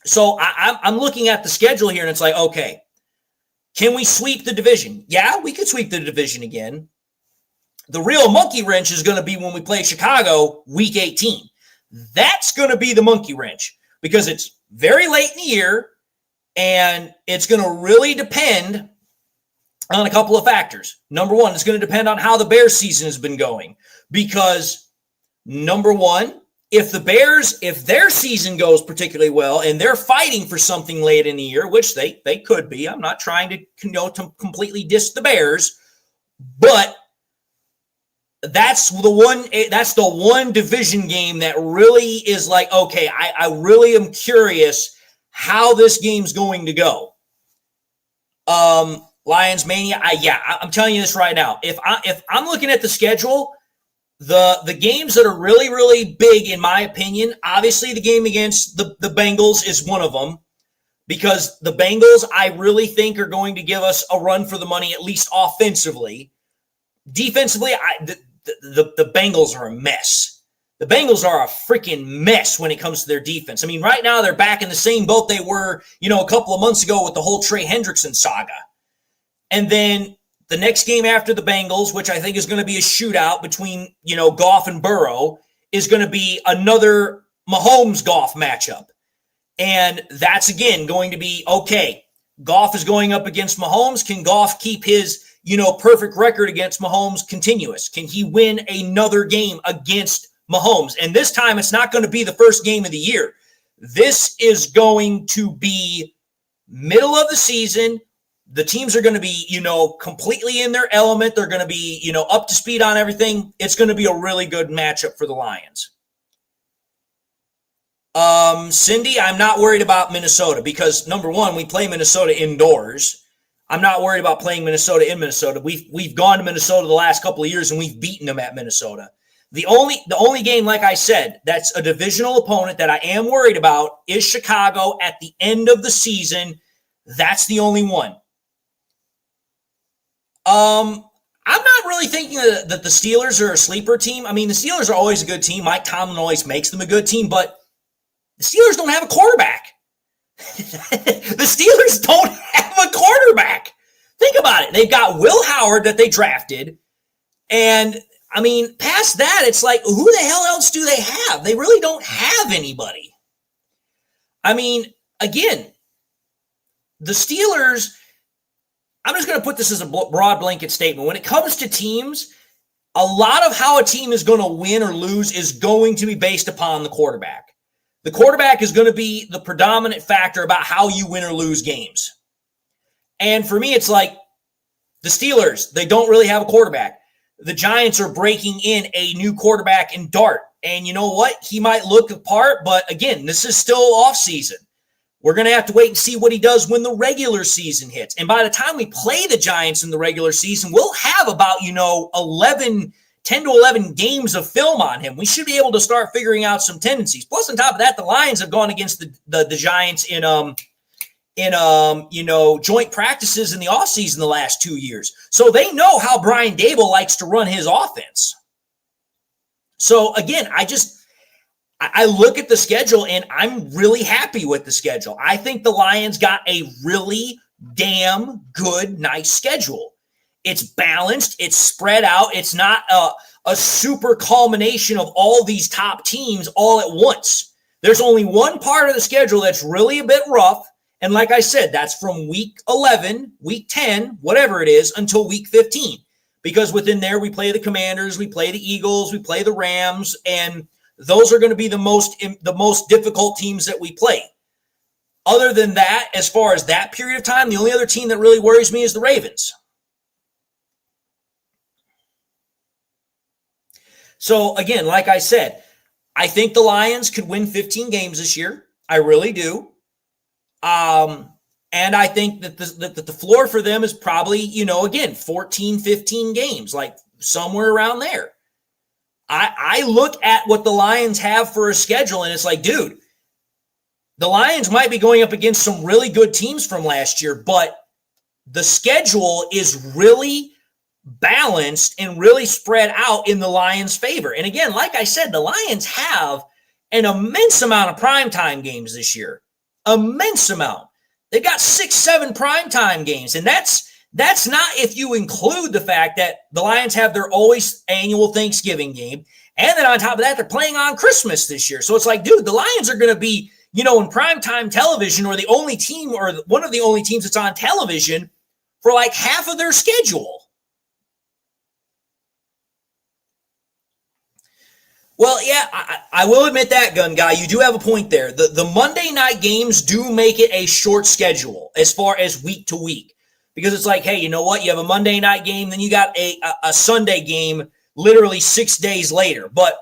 So I'm looking at the schedule here, and it's like, okay, can we sweep the division? Yeah, we could sweep the division again. The real monkey wrench is going to be when we play Chicago week 18. That's going to be the monkey wrench, because it's very late in the year. And it's going to really depend on a couple of factors. Number one, it's going to depend on how the Bears season has been going. Because, number one, if the Bears, if their season goes particularly well and they're fighting for something late in the year, which they could be, I'm not trying to, to completely diss the Bears, but that's the one division game that really is like, okay, I really am curious how this game's going to go. Lions Mania, I'm telling you this right now. If I'm looking at the schedule, the games that are really, really big, in my opinion, obviously the game against the Bengals is one of them, because the Bengals, I really think, are going to give us a run for the money, at least offensively. Defensively, the Bengals are a mess. The Bengals are a freaking mess when it comes to their defense. I mean, right now they're back in the same boat they were, a couple of months ago with the whole Trey Hendrickson saga. And then the next game after the Bengals, which I think is going to be a shootout between, Goff and Burrow, is going to be another Mahomes-Goff matchup. And that's, again, going to be, okay, Goff is going up against Mahomes. Can Goff keep his, perfect record against Mahomes continuous? Can he win another game against Mahomes? And this time, it's not going to be the first game of the year. This is going to be middle of the season. The teams are going to be, completely in their element. They're going to be, up to speed on everything. It's going to be a really good matchup for the Lions. Cindy, I'm not worried about Minnesota because, number one, we play Minnesota indoors. I'm not worried about playing Minnesota in Minnesota. We've gone to Minnesota the last couple of years and we've beaten them at Minnesota. The only game, like I said, that's a divisional opponent that I am worried about is Chicago at the end of the season. That's the only one. I'm not really thinking that the Steelers are a sleeper team. I mean, the Steelers are always a good team. Mike Tomlin always makes them a good team, but the Steelers don't have a quarterback. The Steelers don't have a quarterback. Think about it. They've got Will Howard that they drafted. And, I mean, past that, it's like, who the hell else do they have? They really don't have anybody. I mean, again, the Steelers, I'm just going to put this as a broad blanket statement. When it comes to teams, a lot of how a team is going to win or lose is going to be based upon the quarterback. The quarterback is going to be the predominant factor about how you win or lose games. And for me, it's like the Steelers, they don't really have a quarterback. The Giants are breaking in a new quarterback in Dart. And you know what? He might look apart, but again, this is still off season. We're going to have to wait and see what he does when the regular season hits. And by the time we play the Giants in the regular season, we'll have about, 10 to 11 games of film on him. We should be able to start figuring out some tendencies. Plus, on top of that, the Lions have gone against the Giants in joint practices in the offseason the last 2 years. So they know how Brian Daboll likes to run his offense. So again, I look at the schedule and I'm really happy with the schedule. I think the Lions got a really damn good, nice schedule. It's balanced. It's spread out. It's not a super culmination of all these top teams all at once. There's only one part of the schedule that's really a bit rough. And like I said, that's from week 11, week 10, whatever it is, until week 15. Because within there, we play the Commanders, we play the Eagles, we play the Rams, and those are going to be the most difficult teams that we play. Other than that, as far as that period of time, the only other team that really worries me is the Ravens. So, again, like I said, I think the Lions could win 15 games this year. I really do. And I think that the floor for them is probably, 14, 15 games, like somewhere around there. I look at what the Lions have for a schedule, and it's like, dude, the Lions might be going up against some really good teams from last year, but the schedule is really balanced and really spread out in the Lions' favor. And again, like I said, the Lions have an immense amount of primetime games this year. Immense amount. They got 6-7 primetime games. And that's not if you include the fact that the Lions have their always annual Thanksgiving game. And then on top of that, they're playing on Christmas this year. So it's like, dude, the Lions are going to be, in primetime television, or the only team, or one of the only teams that's on television for like half of their schedule. Well, yeah, I will admit that, Gun Guy. You do have a point there. The Monday night games do make it a short schedule as far as week to week. Because it's like, hey, you know what? You have a Monday night game, then you got a Sunday game literally 6 days later. But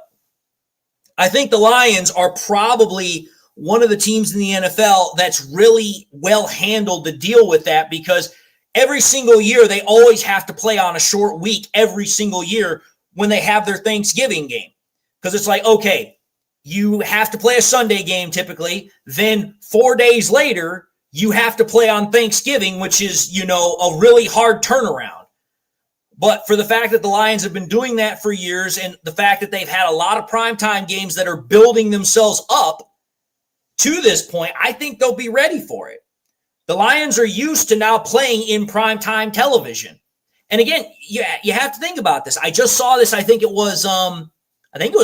I think the Lions are probably one of the teams in the NFL that's really well handled to deal with that, because every single year they always have to play on a short week every single year when they have their Thanksgiving game. Because it's like, okay, you have to play a Sunday game typically. Then 4 days later, you have to play on Thanksgiving, which is, a really hard turnaround. But for the fact that the Lions have been doing that for years, and the fact that they've had a lot of primetime games that are building themselves up to this point, I think they'll be ready for it. The Lions are used to now playing in primetime television. And again, you have to think about this. I just saw this, I think it was a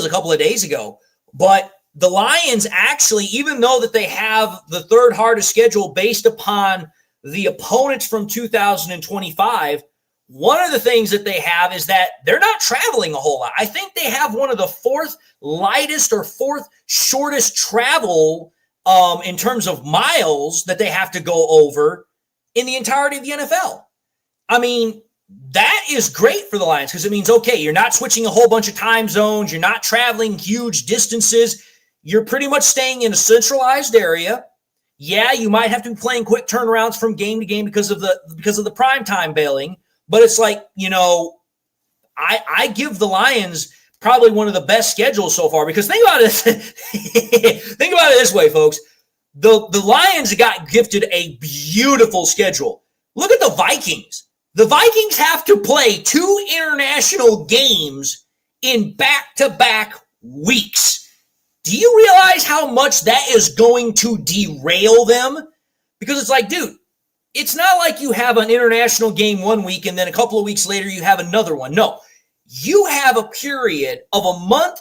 couple of days ago, but the Lions actually, even though that they have the third hardest schedule based upon the opponents from 2025, one of the things that they have is that they're not traveling a whole lot. I think they have one of the fourth lightest or fourth shortest travel in terms of miles that they have to go over in the entirety of the NFL. I mean, that is great for the Lions, because it means, okay, you're not switching a whole bunch of time zones. You're not traveling huge distances. You're pretty much staying in a centralized area. Yeah, you might have to be playing quick turnarounds from game to game because of the primetime bailing. But it's like, I give the Lions probably one of the best schedules so far, because think about it. Think about it this way, folks. The Lions got gifted a beautiful schedule. Look at the Vikings. The Vikings have to play 2 international games in back-to-back weeks. Do you realize how much that is going to derail them? Because it's like, dude, it's not like you have an international game 1 week and then a couple of weeks later you have another one. No, you have a period of a month,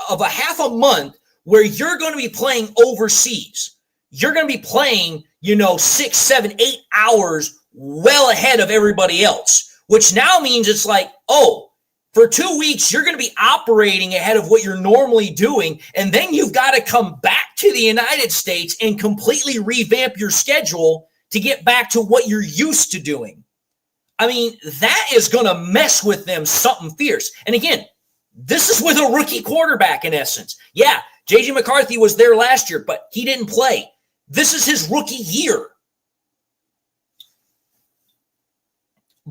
of a half a month, where you're going to be playing overseas. You're going to be playing, 6, 7, 8 hours well ahead of everybody else, which now means it's like, oh, for 2 weeks, you're going to be operating ahead of what you're normally doing. And then you've got to come back to the United States and completely revamp your schedule to get back to what you're used to doing. I mean, that is going to mess with them something fierce. And again, this is with a rookie quarterback in essence. Yeah, J.J. McCarthy was there last year, but he didn't play. This is his rookie year.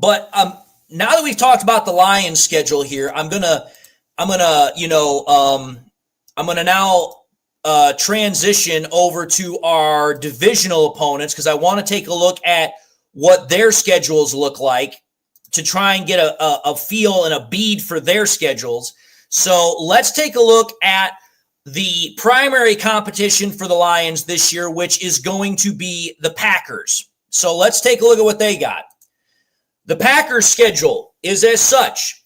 But now that we've talked about the Lions schedule here, I'm gonna now transition over to our divisional opponents, because I want to take a look at what their schedules look like to try and get a feel and a bead for their schedules. So let's take a look at the primary competition for the Lions this year, which is going to be the Packers. So let's take a look at what they got. The Packers' schedule is as such.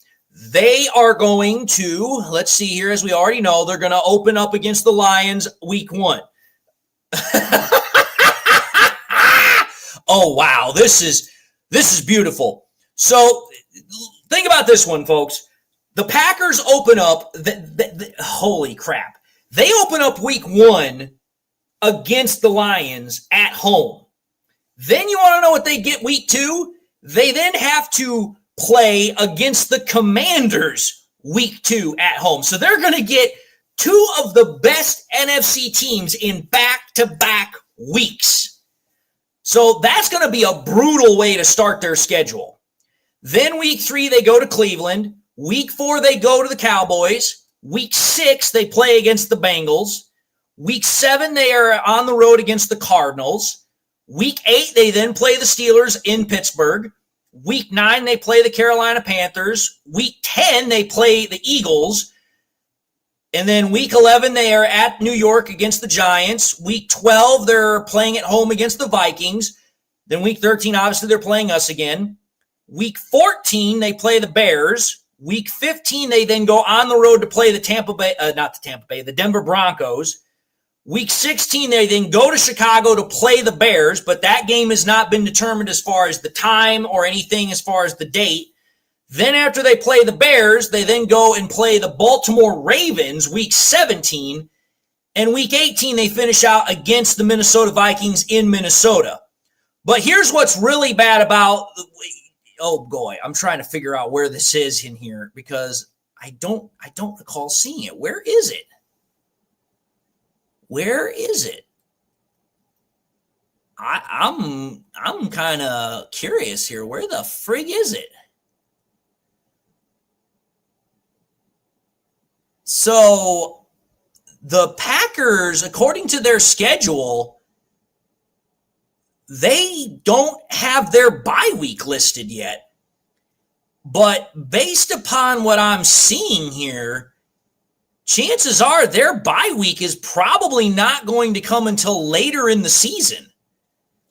They are going to, let's see here, as we already know, they're going to open up against the Lions week 1. Oh, wow. This is beautiful. So think about this one, folks. The Packers open up, holy crap. They open up week 1 against the Lions at home. Then you want to know what they get week 2? They then have to play against the Commanders week 2 at home. So they're going to get 2 of the best NFC teams in back-to-back weeks. So that's going to be a brutal way to start their schedule. Then week 3, they go to Cleveland. Week 4, they go to the Cowboys. Week 6, they play against the Bengals. Week 7, they are on the road against the Cardinals. Week 8, they then play the Steelers in Pittsburgh. Week 9, they play the Carolina Panthers. Week 10, they play the Eagles. And then week 11, they are at New York against the Giants. Week 12, they're playing at home against the Vikings. Then week 13, obviously, they're playing us again. Week 14, they play the Bears. Week 15, they then go on the road to play the Denver Broncos. Week 16, they then go to Chicago to play the Bears, but that game has not been determined as far as the time or anything as far as the date. Then after they play the Bears, they then go and play the Baltimore Ravens week 17. And week 18, they finish out against the Minnesota Vikings in Minnesota. But here's what's really bad about, oh boy, I'm trying to figure out where this is in here because I don't recall seeing it. Where is it? Where is it? I'm kind of curious here. Where the frig is it? So the Packers, according to their schedule, they don't have their bye week listed yet. But based upon what I'm seeing here, chances are their bye week is probably not going to come until later in the season.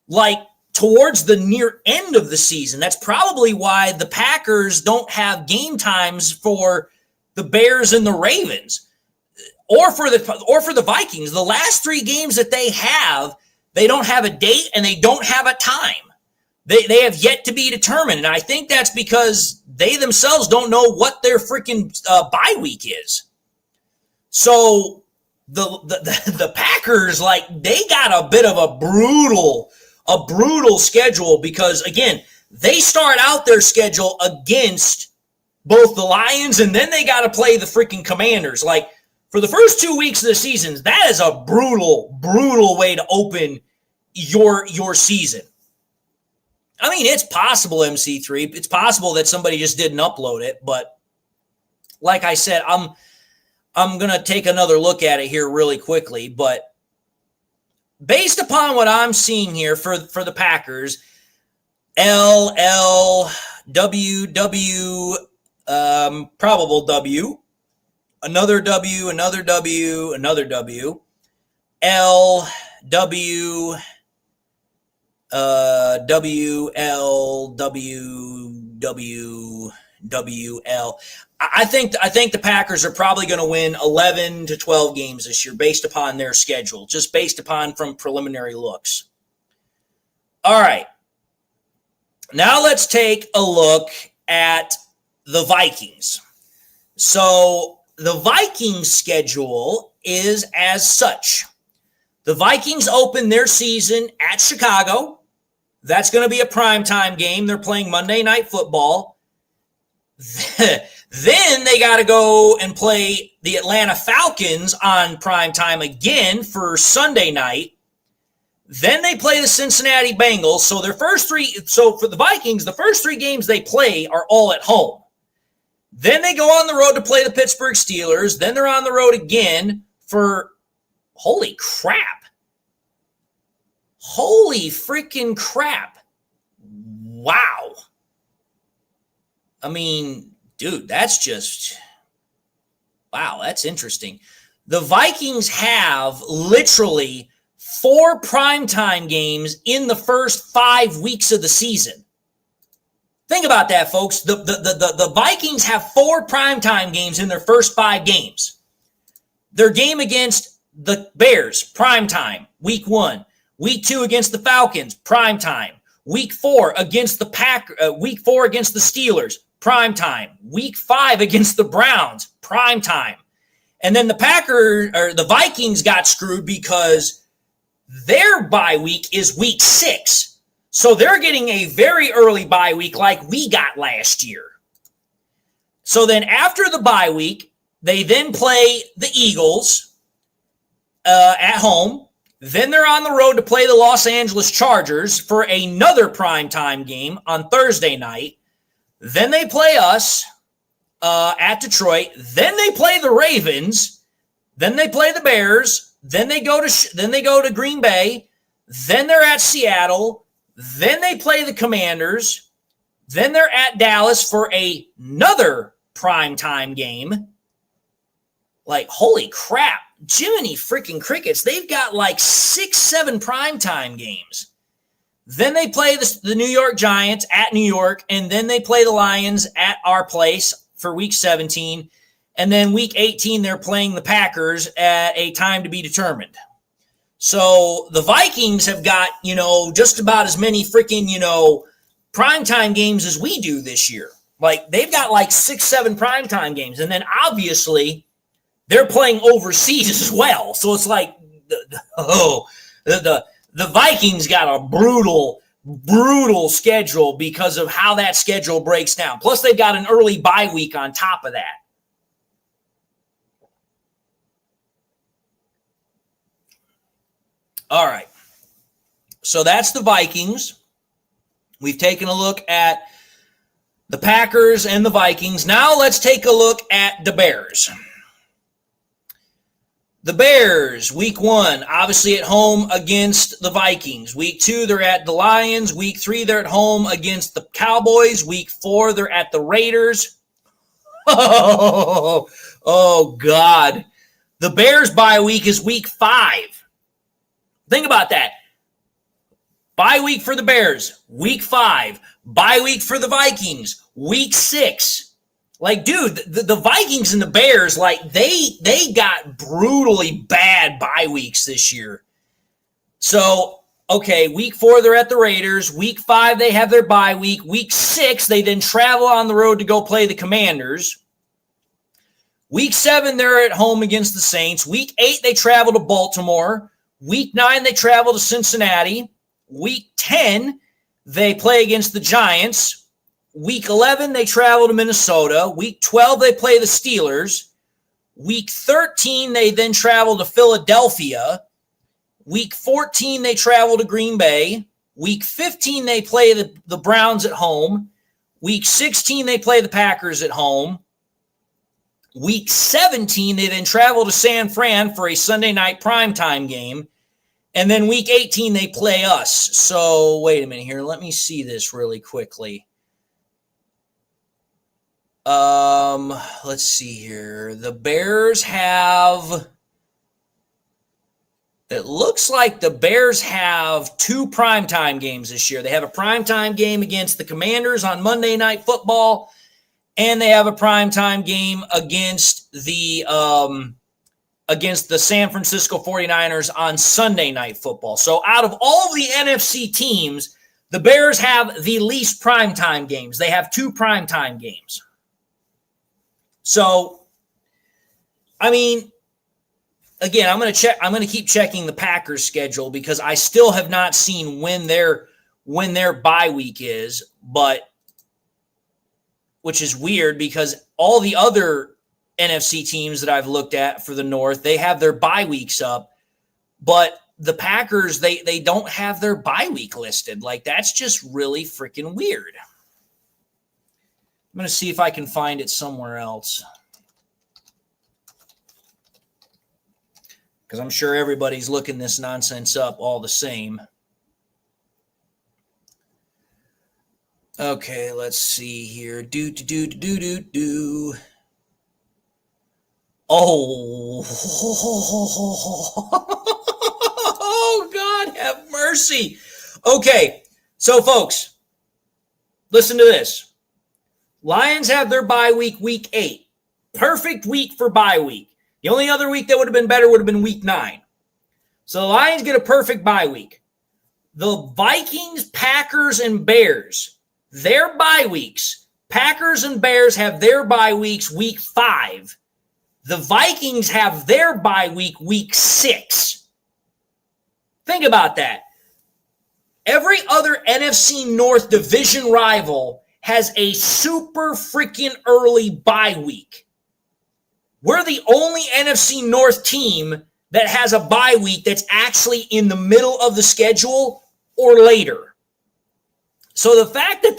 Like towards the near end of the season. That's probably why the Packers don't have game times for the Bears and the Ravens or for the Vikings. The last 3 games that they have, they don't have a date and they don't have a time. They have yet to be determined. And I think that's because they themselves don't know what their freaking bye week is. So the Packers, like, they got a bit of a brutal schedule because, again, they start out their schedule against both the Lions and then they got to play the freaking Commanders. Like, for the first 2 weeks of the season, that is a brutal way to open your season. I mean, it's possible, MC3. It's possible that somebody just didn't upload it, but like I said, I'm going to take another look at it here really quickly, but based upon what I'm seeing here for the Packers, L, W, W, probable W, another W, another W, another W, L, W, W, L, W, W, W, L. I think the Packers are probably going to win 11 to 12 games this year based upon their schedule, just based upon from preliminary looks. All right. Now let's take a look at the Vikings. So the Vikings schedule is as such. The Vikings open their season at Chicago. That's going to be a primetime game. They're playing Monday Night Football. Then they got to go and play the Atlanta Falcons on primetime again for Sunday night. Then they play the Cincinnati Bengals. So for the Vikings, the first 3 games they play are all at home. Then they go on the road to play the Pittsburgh Steelers. Then they're on the road again for, holy crap. Holy freaking crap. Wow. I mean, dude, that's just, wow, that's interesting. The Vikings have literally 4 primetime games in the first 5 weeks of the season. Think about that, folks. The Vikings have 4 primetime games in their first 5 games. Their game against the Bears, primetime, week 1. Week 2 against the Falcons, primetime. Week 4 against the Week 4 against the Steelers, primetime. Week 5 against the Browns, primetime. And then the Vikings got screwed because their bye week is week 6. So they're getting a very early bye week like we got last year. So then after the bye week, they then play the Eagles at home. Then they're on the road to play the Los Angeles Chargers for another primetime game on Thursday night. Then they play us at Detroit. Then they play the Ravens. Then they play the Bears. Then they go to Green Bay. Then they're at Seattle. Then they play the Commanders. Then they're at Dallas for another primetime game. Like, holy crap. Jiminy freaking crickets. They've got like 6-7 primetime games. Then they play the New York Giants at New York, and then they play the Lions at our place for week 17. And then week 18, they're playing the Packers at a time to be determined. So the Vikings have got, just about as many freaking, primetime games as we do this year. Like, they've got like 6-7 primetime games. And then obviously they're playing overseas as well. So it's like, the Vikings got a brutal schedule because of how that schedule breaks down. Plus, they've got an early bye week on top of that. All right. So that's the Vikings. We've taken a look at the Packers and the Vikings. Now let's take a look at the Bears. The Bears, week 1, obviously at home against the Vikings. Week 2, they're at the Lions. Week 3, they're at home against the Cowboys. Week 4, they're at the Raiders. Oh, God. The Bears bye week is week 5. Think about that. Bye week for the Bears, week 5. Bye week for the Vikings, week 6. Like, dude, the Vikings and the Bears, like, they got brutally bad bye weeks this year. So, okay, week 4, they're at the Raiders. Week 5, they have their bye week. Week 6, they then travel on the road to go play the Commanders. Week 7, they're at home against the Saints. Week 8, they travel to Baltimore. Week 9, they travel to Cincinnati. Week 10, they play against the Giants. Week 11, they travel to Minnesota. Week 12, they play the Steelers. Week 13, they then travel to Philadelphia. Week 14, they travel to Green Bay. Week 15, they play the Browns at home. Week 16, they play the Packers at home. Week 17, they then travel to San Fran for a Sunday night primetime game. And then week 18, they play us. So wait a minute here. Let me see this really quickly. Let's see here. The Bears have, it looks like the Bears have 2 primetime games this year. They have a primetime game against the Commanders on Monday Night Football, and they have a primetime game against the San Francisco 49ers on Sunday Night Football. So out of all of the NFC teams, the Bears have the least primetime games. They have 2 primetime games. So, I mean, again, I'm going to keep checking the Packers schedule because I still have not seen when their bye week is, but which is weird because all the other NFC teams that I've looked at for the North, they have their bye weeks up, but the Packers, they don't have their bye week listed. Like, that's just really freaking weird. I'm going to see if I can find it somewhere else. Because I'm sure everybody's looking this nonsense up all the same. Okay, let's see here. Oh. Oh, God have mercy. Okay, so folks, listen to this. Lions have their bye week, week 8. Perfect week for bye week. The only other week that would have been better would have been week 9. So the Lions get a perfect bye week. The Vikings, Packers, and Bears, their bye weeks. Packers and Bears have their bye weeks week 5. The Vikings have their bye week week 6. Think about that. Every other NFC North division rival has a super freaking early bye week. We're the only NFC North team that has a bye week that's actually in the middle of the schedule or later. So the fact that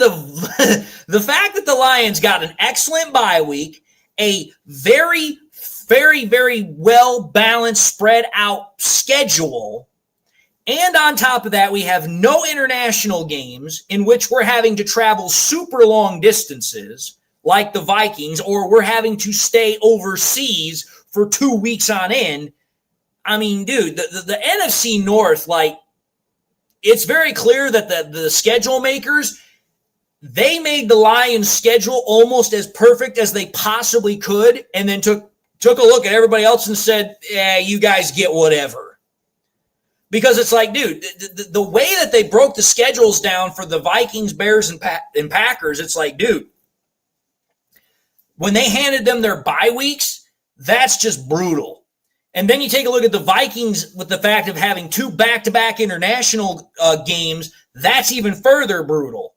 the Lions got an excellent bye week, a very, very, very well balanced, spread out schedule, and on top of that, we have no international games in which we're having to travel super long distances like the Vikings, or we're having to stay overseas for 2 weeks on end. I mean, dude, the NFC North, like, it's very clear that the schedule makers, they made the Lions' schedule almost as perfect as they possibly could, and then took a look at everybody else and said, yeah, you guys get whatever. Because it's like, dude, the way that they broke the schedules down for the Vikings, Bears, and Packers, it's like, dude, when they handed them their bye weeks, that's just brutal. And then you take a look at the Vikings with the fact of having 2 back-to-back international games, that's even further brutal.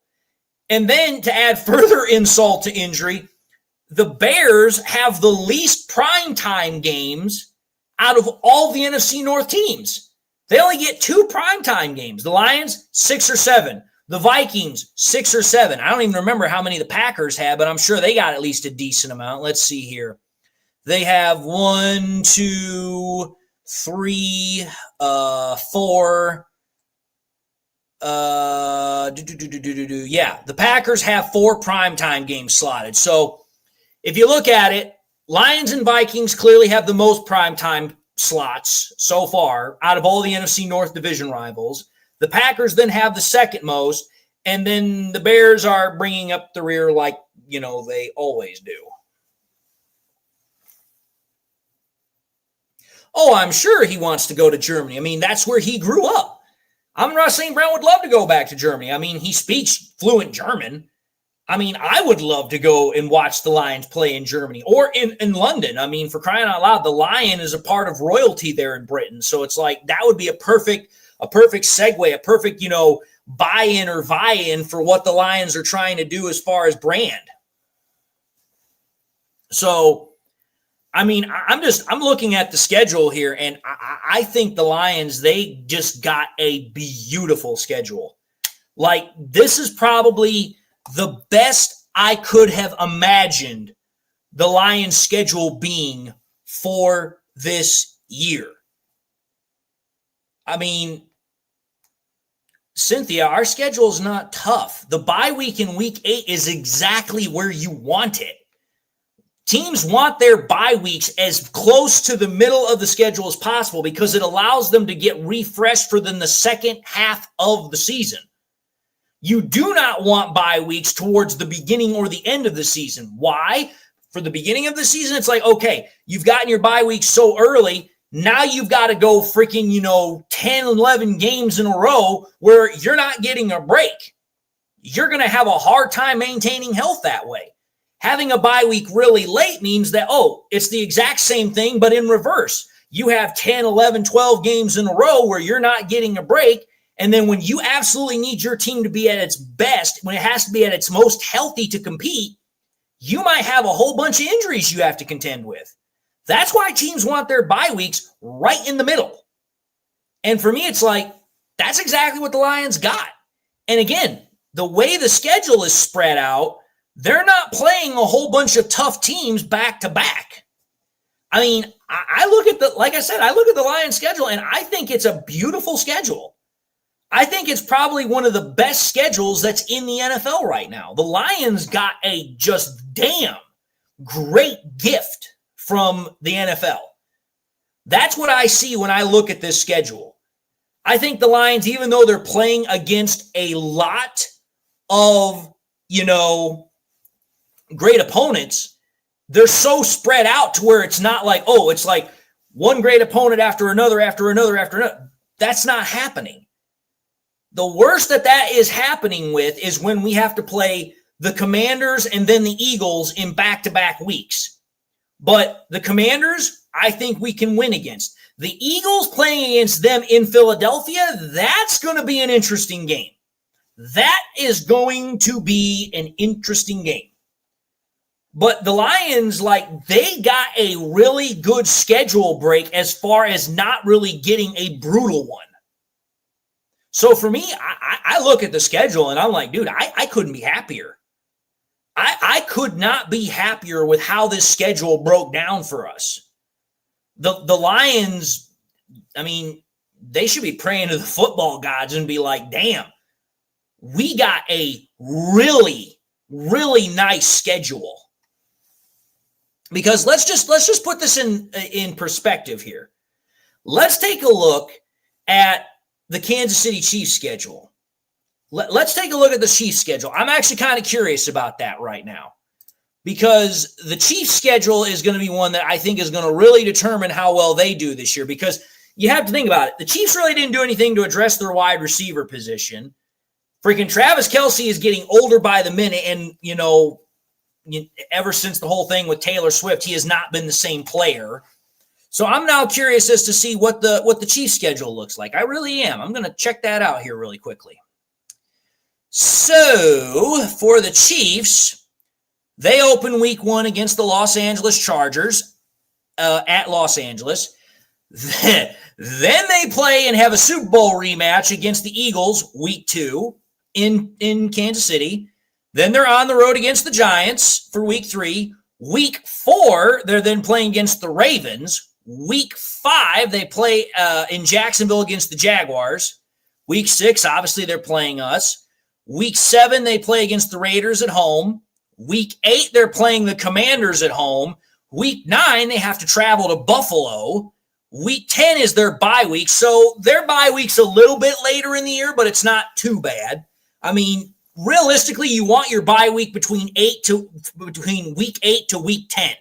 And then to add further insult to injury, the Bears have the least primetime games out of all the NFC North teams. They only get 2 primetime games. The Lions, 6 or 7. The Vikings, 6 or 7. I don't even remember how many the Packers had, but I'm sure they got at least a decent amount. Let's see here. They have 1, 2, 3, 4. Yeah, the Packers have 4 primetime games slotted. So if you look at it, Lions and Vikings clearly have the most primetime slots so far out of all the NFC North division rivals. The Packers then have the second most, and then the Bears are bringing up the rear like, they always do. Oh, I'm sure he wants to go to Germany. I mean, that's where he grew up. Amon-Ra St. Brown would love to go back to Germany. I mean, he speaks fluent German. I mean, I would love to go and watch the Lions play in Germany or in London. I mean, for crying out loud, the Lion is a part of royalty there in Britain. So it's like that would be a perfect segue, a perfect, buy-in or vie-in for what the Lions are trying to do as far as brand. So, I mean, I'm looking at the schedule here, and I think the Lions, they just got a beautiful schedule. Like, this is probably the best I could have imagined the Lions' schedule being for this year. I mean, Cynthia, our schedule is not tough. The bye week in week 8 is exactly where you want it. Teams want their bye weeks as close to the middle of the schedule as possible because it allows them to get refreshed for then the second half of the season. You do not want bye weeks towards the beginning or the end of the season. Why? For the beginning of the season, it's like, okay, you've gotten your bye weeks so early. Now you've got to go freaking, 10, 11 games in a row where you're not getting a break. You're going to have a hard time maintaining health that way. Having a bye week really late means that, it's the exact same thing, but in reverse. You have 10, 11, 12 games in a row where you're not getting a break. And then when you absolutely need your team to be at its best, when it has to be at its most healthy to compete, you might have a whole bunch of injuries you have to contend with. That's why teams want their bye weeks right in the middle. And for me, it's like, that's exactly what the Lions got. And again, the way the schedule is spread out, they're not playing a whole bunch of tough teams back to back. I mean, I look at I look at the Lions schedule and I think it's a beautiful schedule. I think it's probably one of the best schedules that's in the NFL right now. The Lions got a just damn great gift from the NFL. That's what I see when I look at this schedule. I think the Lions, even though they're playing against a lot of, great opponents, they're so spread out to where it's not like, it's like one great opponent after another, after another, after another. That's not happening. The worst that is happening with is when we have to play the Commanders and then the Eagles in back-to-back weeks. But the Commanders, I think we can win against. The Eagles playing against them in Philadelphia, that's going to be an interesting game. That is going to be an interesting game. But the Lions, they got a really good schedule break as far as not really getting a brutal one. So for me, I look at the schedule and I'm like, dude, I couldn't be happier. I could not be happier with how this schedule broke down for us. The Lions, I mean, they should be praying to the football gods and be like, damn, we got a really, really nice schedule. Because let's just put this in perspective here. Let's take a look at the Kansas City Chiefs schedule. Let's take a look at the Chiefs schedule. I'm actually kind of curious about that right now because the Chiefs schedule is going to be one that I think is going to really determine how well they do this year because you have to think about it. The Chiefs really didn't do anything to address their wide receiver position. Freaking Travis Kelce is getting older by the minute and, ever since the whole thing with Taylor Swift, he has not been the same player. So I'm now curious as to see what the Chiefs schedule looks like. I really am. I'm going to check that out here really quickly. So for the Chiefs, they open week 1 against the Los Angeles Chargers at Los Angeles. Then they play and have a Super Bowl rematch against the Eagles week 2 in Kansas City. Then they're on the road against the Giants for week 3. Week 4, they're then playing against the Ravens. Week 5, they play in Jacksonville against the Jaguars. Week 6, obviously, they're playing us. Week 7, they play against the Raiders at home. Week 8, they're playing the Commanders at home. Week 9, they have to travel to Buffalo. Week 10 is their bye week. So their bye week's a little bit later in the year, but it's not too bad. I mean, realistically, you want your bye week between week 8 to week 10.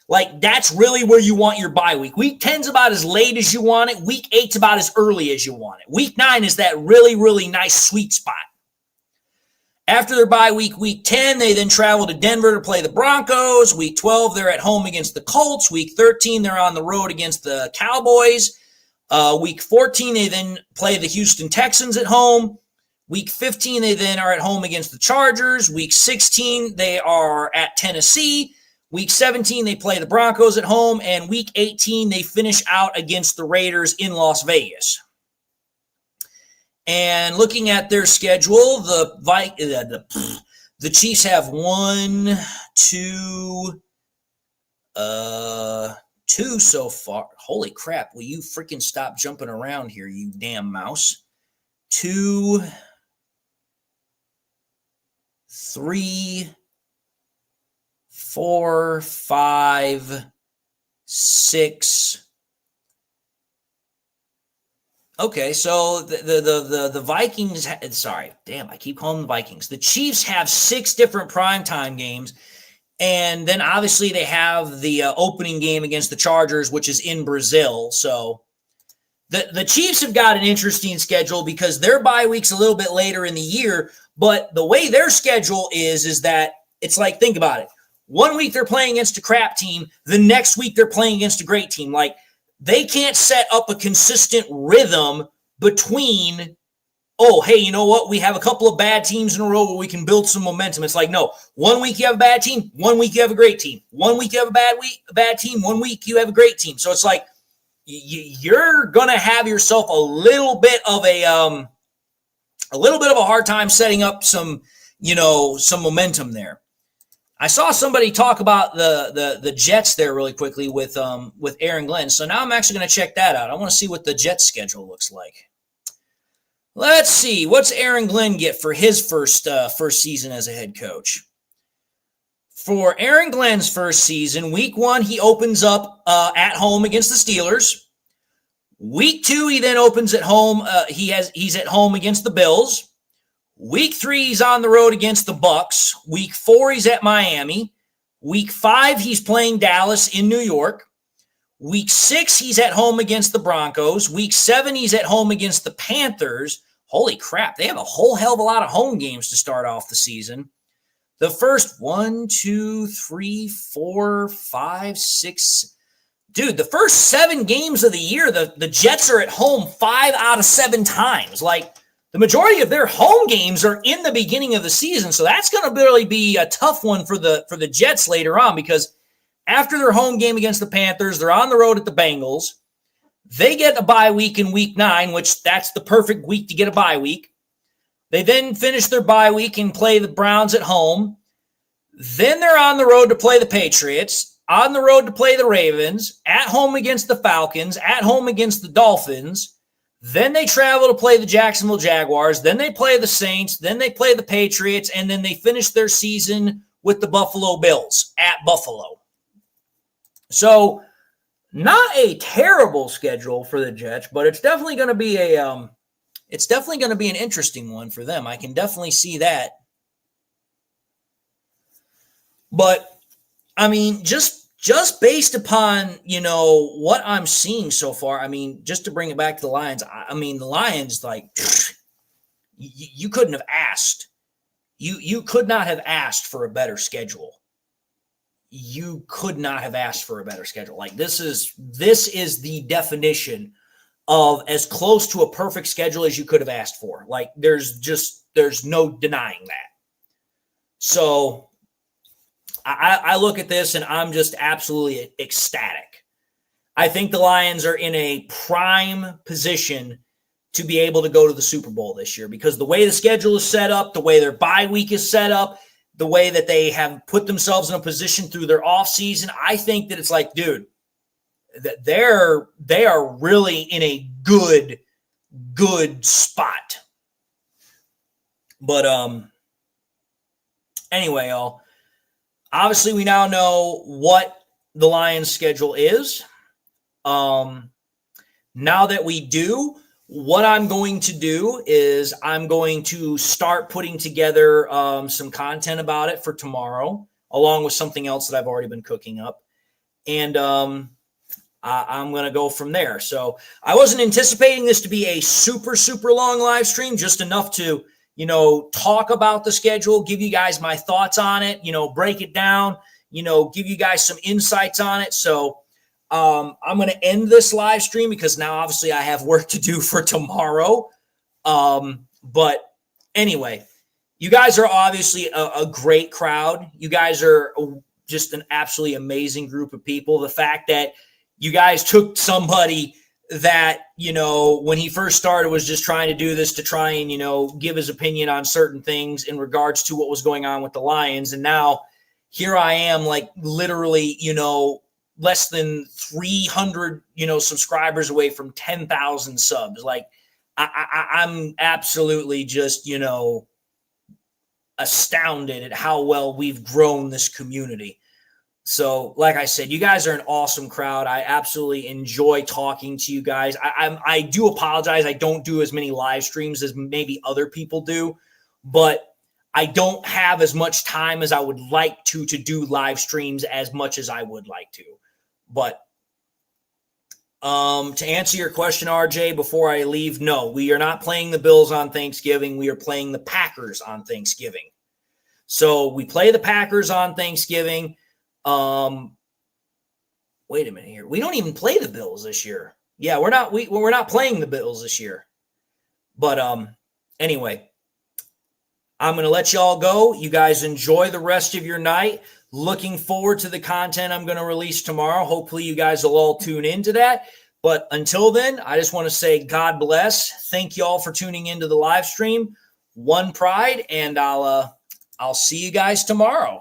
Like, that's really where you want your bye week. Week 10's about as late as you want it. Week 8's about as early as you want it. Week 9 is that really, really nice sweet spot. After their bye week, week 10, they then travel to Denver to play the Broncos. Week 12, they're at home against the Colts. Week 13, they're on the road against the Cowboys. Week 14, they then play the Houston Texans at home. Week 15, they then are at home against the Chargers. Week 16, they are at Tennessee. Week 17, they play the Broncos at home. And Week 18, they finish out against the Raiders in Las Vegas. And looking at their schedule, the Chiefs have 2 so far. Holy crap, will you freaking stop jumping around here, you damn mouse. 2, 3, 4, 5, 6. Okay, so the Vikings, sorry, damn, I keep calling them the Vikings. The Chiefs have 6 different primetime games, and then obviously they have the opening game against the Chargers, which is in Brazil. So the Chiefs have got an interesting schedule because their bye week's a little bit later in the year, but the way their schedule is that it's like, think about it. 1 week they're playing against a crap team. The next week they're playing against a great team. Like, they can't set up a consistent rhythm between, oh, hey, you know what? We have a couple of bad teams in a row where we can build some momentum. It's like, no, 1 week you have a bad team, 1 week you have a great team. 1 week you have a bad team, 1 week you have a great team. So it's like you're gonna have yourself a little bit of a hard time setting up some momentum there. I saw somebody talk about the Jets there really quickly with Aaron Glenn. So now I'm actually going to check that out. I want to see what the Jets schedule looks like. Let's see. What's Aaron Glenn get for his first season as a head coach? For Aaron Glenn's first season, week 1, he opens up at home against the Steelers. Week 2, he then opens at home. He's at home against the Bills. Week 3, he's on the road against the Bucks. Week 4, he's at Miami. Week 5, he's playing Dallas in New York. Week 6, he's at home against the Broncos. Week 7, he's at home against the Panthers. Holy crap, they have a whole hell of a lot of home games to start off the season. The first 1, 2, 3, 4, 5, 6. Dude, the first 7 games of the year, the Jets are at home 5 out of 7 times. Like, the majority of their home games are in the beginning of the season, so that's going to really be a tough one for the Jets later on because after their home game against the Panthers, they're on the road at the Bengals. They get a bye week in week 9, which that's the perfect week to get a bye week. They then finish their bye week and play the Browns at home. Then they're on the road to play the Patriots, on the road to play the Ravens, at home against the Falcons, at home against the Dolphins. Then they travel to play the Jacksonville Jaguars. Then they play the Saints. Then they play the Patriots. And then they finish their season with the Buffalo Bills at Buffalo. So not a terrible schedule for the Jets, but it's definitely going to be an interesting one for them. I can definitely see that. But I mean, just based upon, what I'm seeing so far, I mean, just to bring it back to the Lions, I mean, the Lions, like, you couldn't have asked. You could not have asked for a better schedule. you could not have asked for a better schedule. Like this is the definition of as close to a perfect schedule as you could have asked for. Like there's no denying that. So I look at this and I'm just absolutely ecstatic. I think the Lions are in a prime position to be able to go to the Super Bowl this year because the way the schedule is set up, the way their bye week is set up, the way that they have put themselves in a position through their offseason, I think that it's like, dude, that they are really in a good spot. But anyway, y'all, obviously we now know what the Lions schedule is. Now that we do, what I'm going to do is I'm going to start putting together some content about it for tomorrow, along with something else that I've already been cooking up. And I'm going to go from there. So I wasn't anticipating this to be a super, super long live stream, just enough to, talk about the schedule, give you guys my thoughts on it, break it down, give you guys some insights on it. So I'm going to end this live stream because now obviously I have work to do for tomorrow. But anyway, you guys are obviously a great crowd. You guys are just an absolutely amazing group of people. The fact that you guys took somebody that, when he first started was just trying to do this to try and, give his opinion on certain things in regards to what was going on with the Lions. And now here I am, like literally, less than 300, subscribers away from 10,000 subs. Like I'm absolutely just, astounded at how well we've grown this community. So like I said, you guys are an awesome crowd. I absolutely enjoy talking to you guys. I do apologize. I don't do as many live streams as maybe other people do, but I don't have as much time as I would like to do live streams as much as I would like to. But to answer your question, RJ, before I leave, no, we are not playing the Bills on Thanksgiving. We are playing the Packers on Thanksgiving. So we play the Packers on Thanksgiving. Wait a minute here. We don't even play the Bills this year. Yeah, we're not playing the Bills this year. But anyway, I'm going to let y'all go. You guys enjoy the rest of your night. Looking forward to the content I'm going to release tomorrow. Hopefully you guys will all tune into that. But until then, I just want to say God bless. Thank you all for tuning into the live stream. One Pride, and I'll see you guys tomorrow.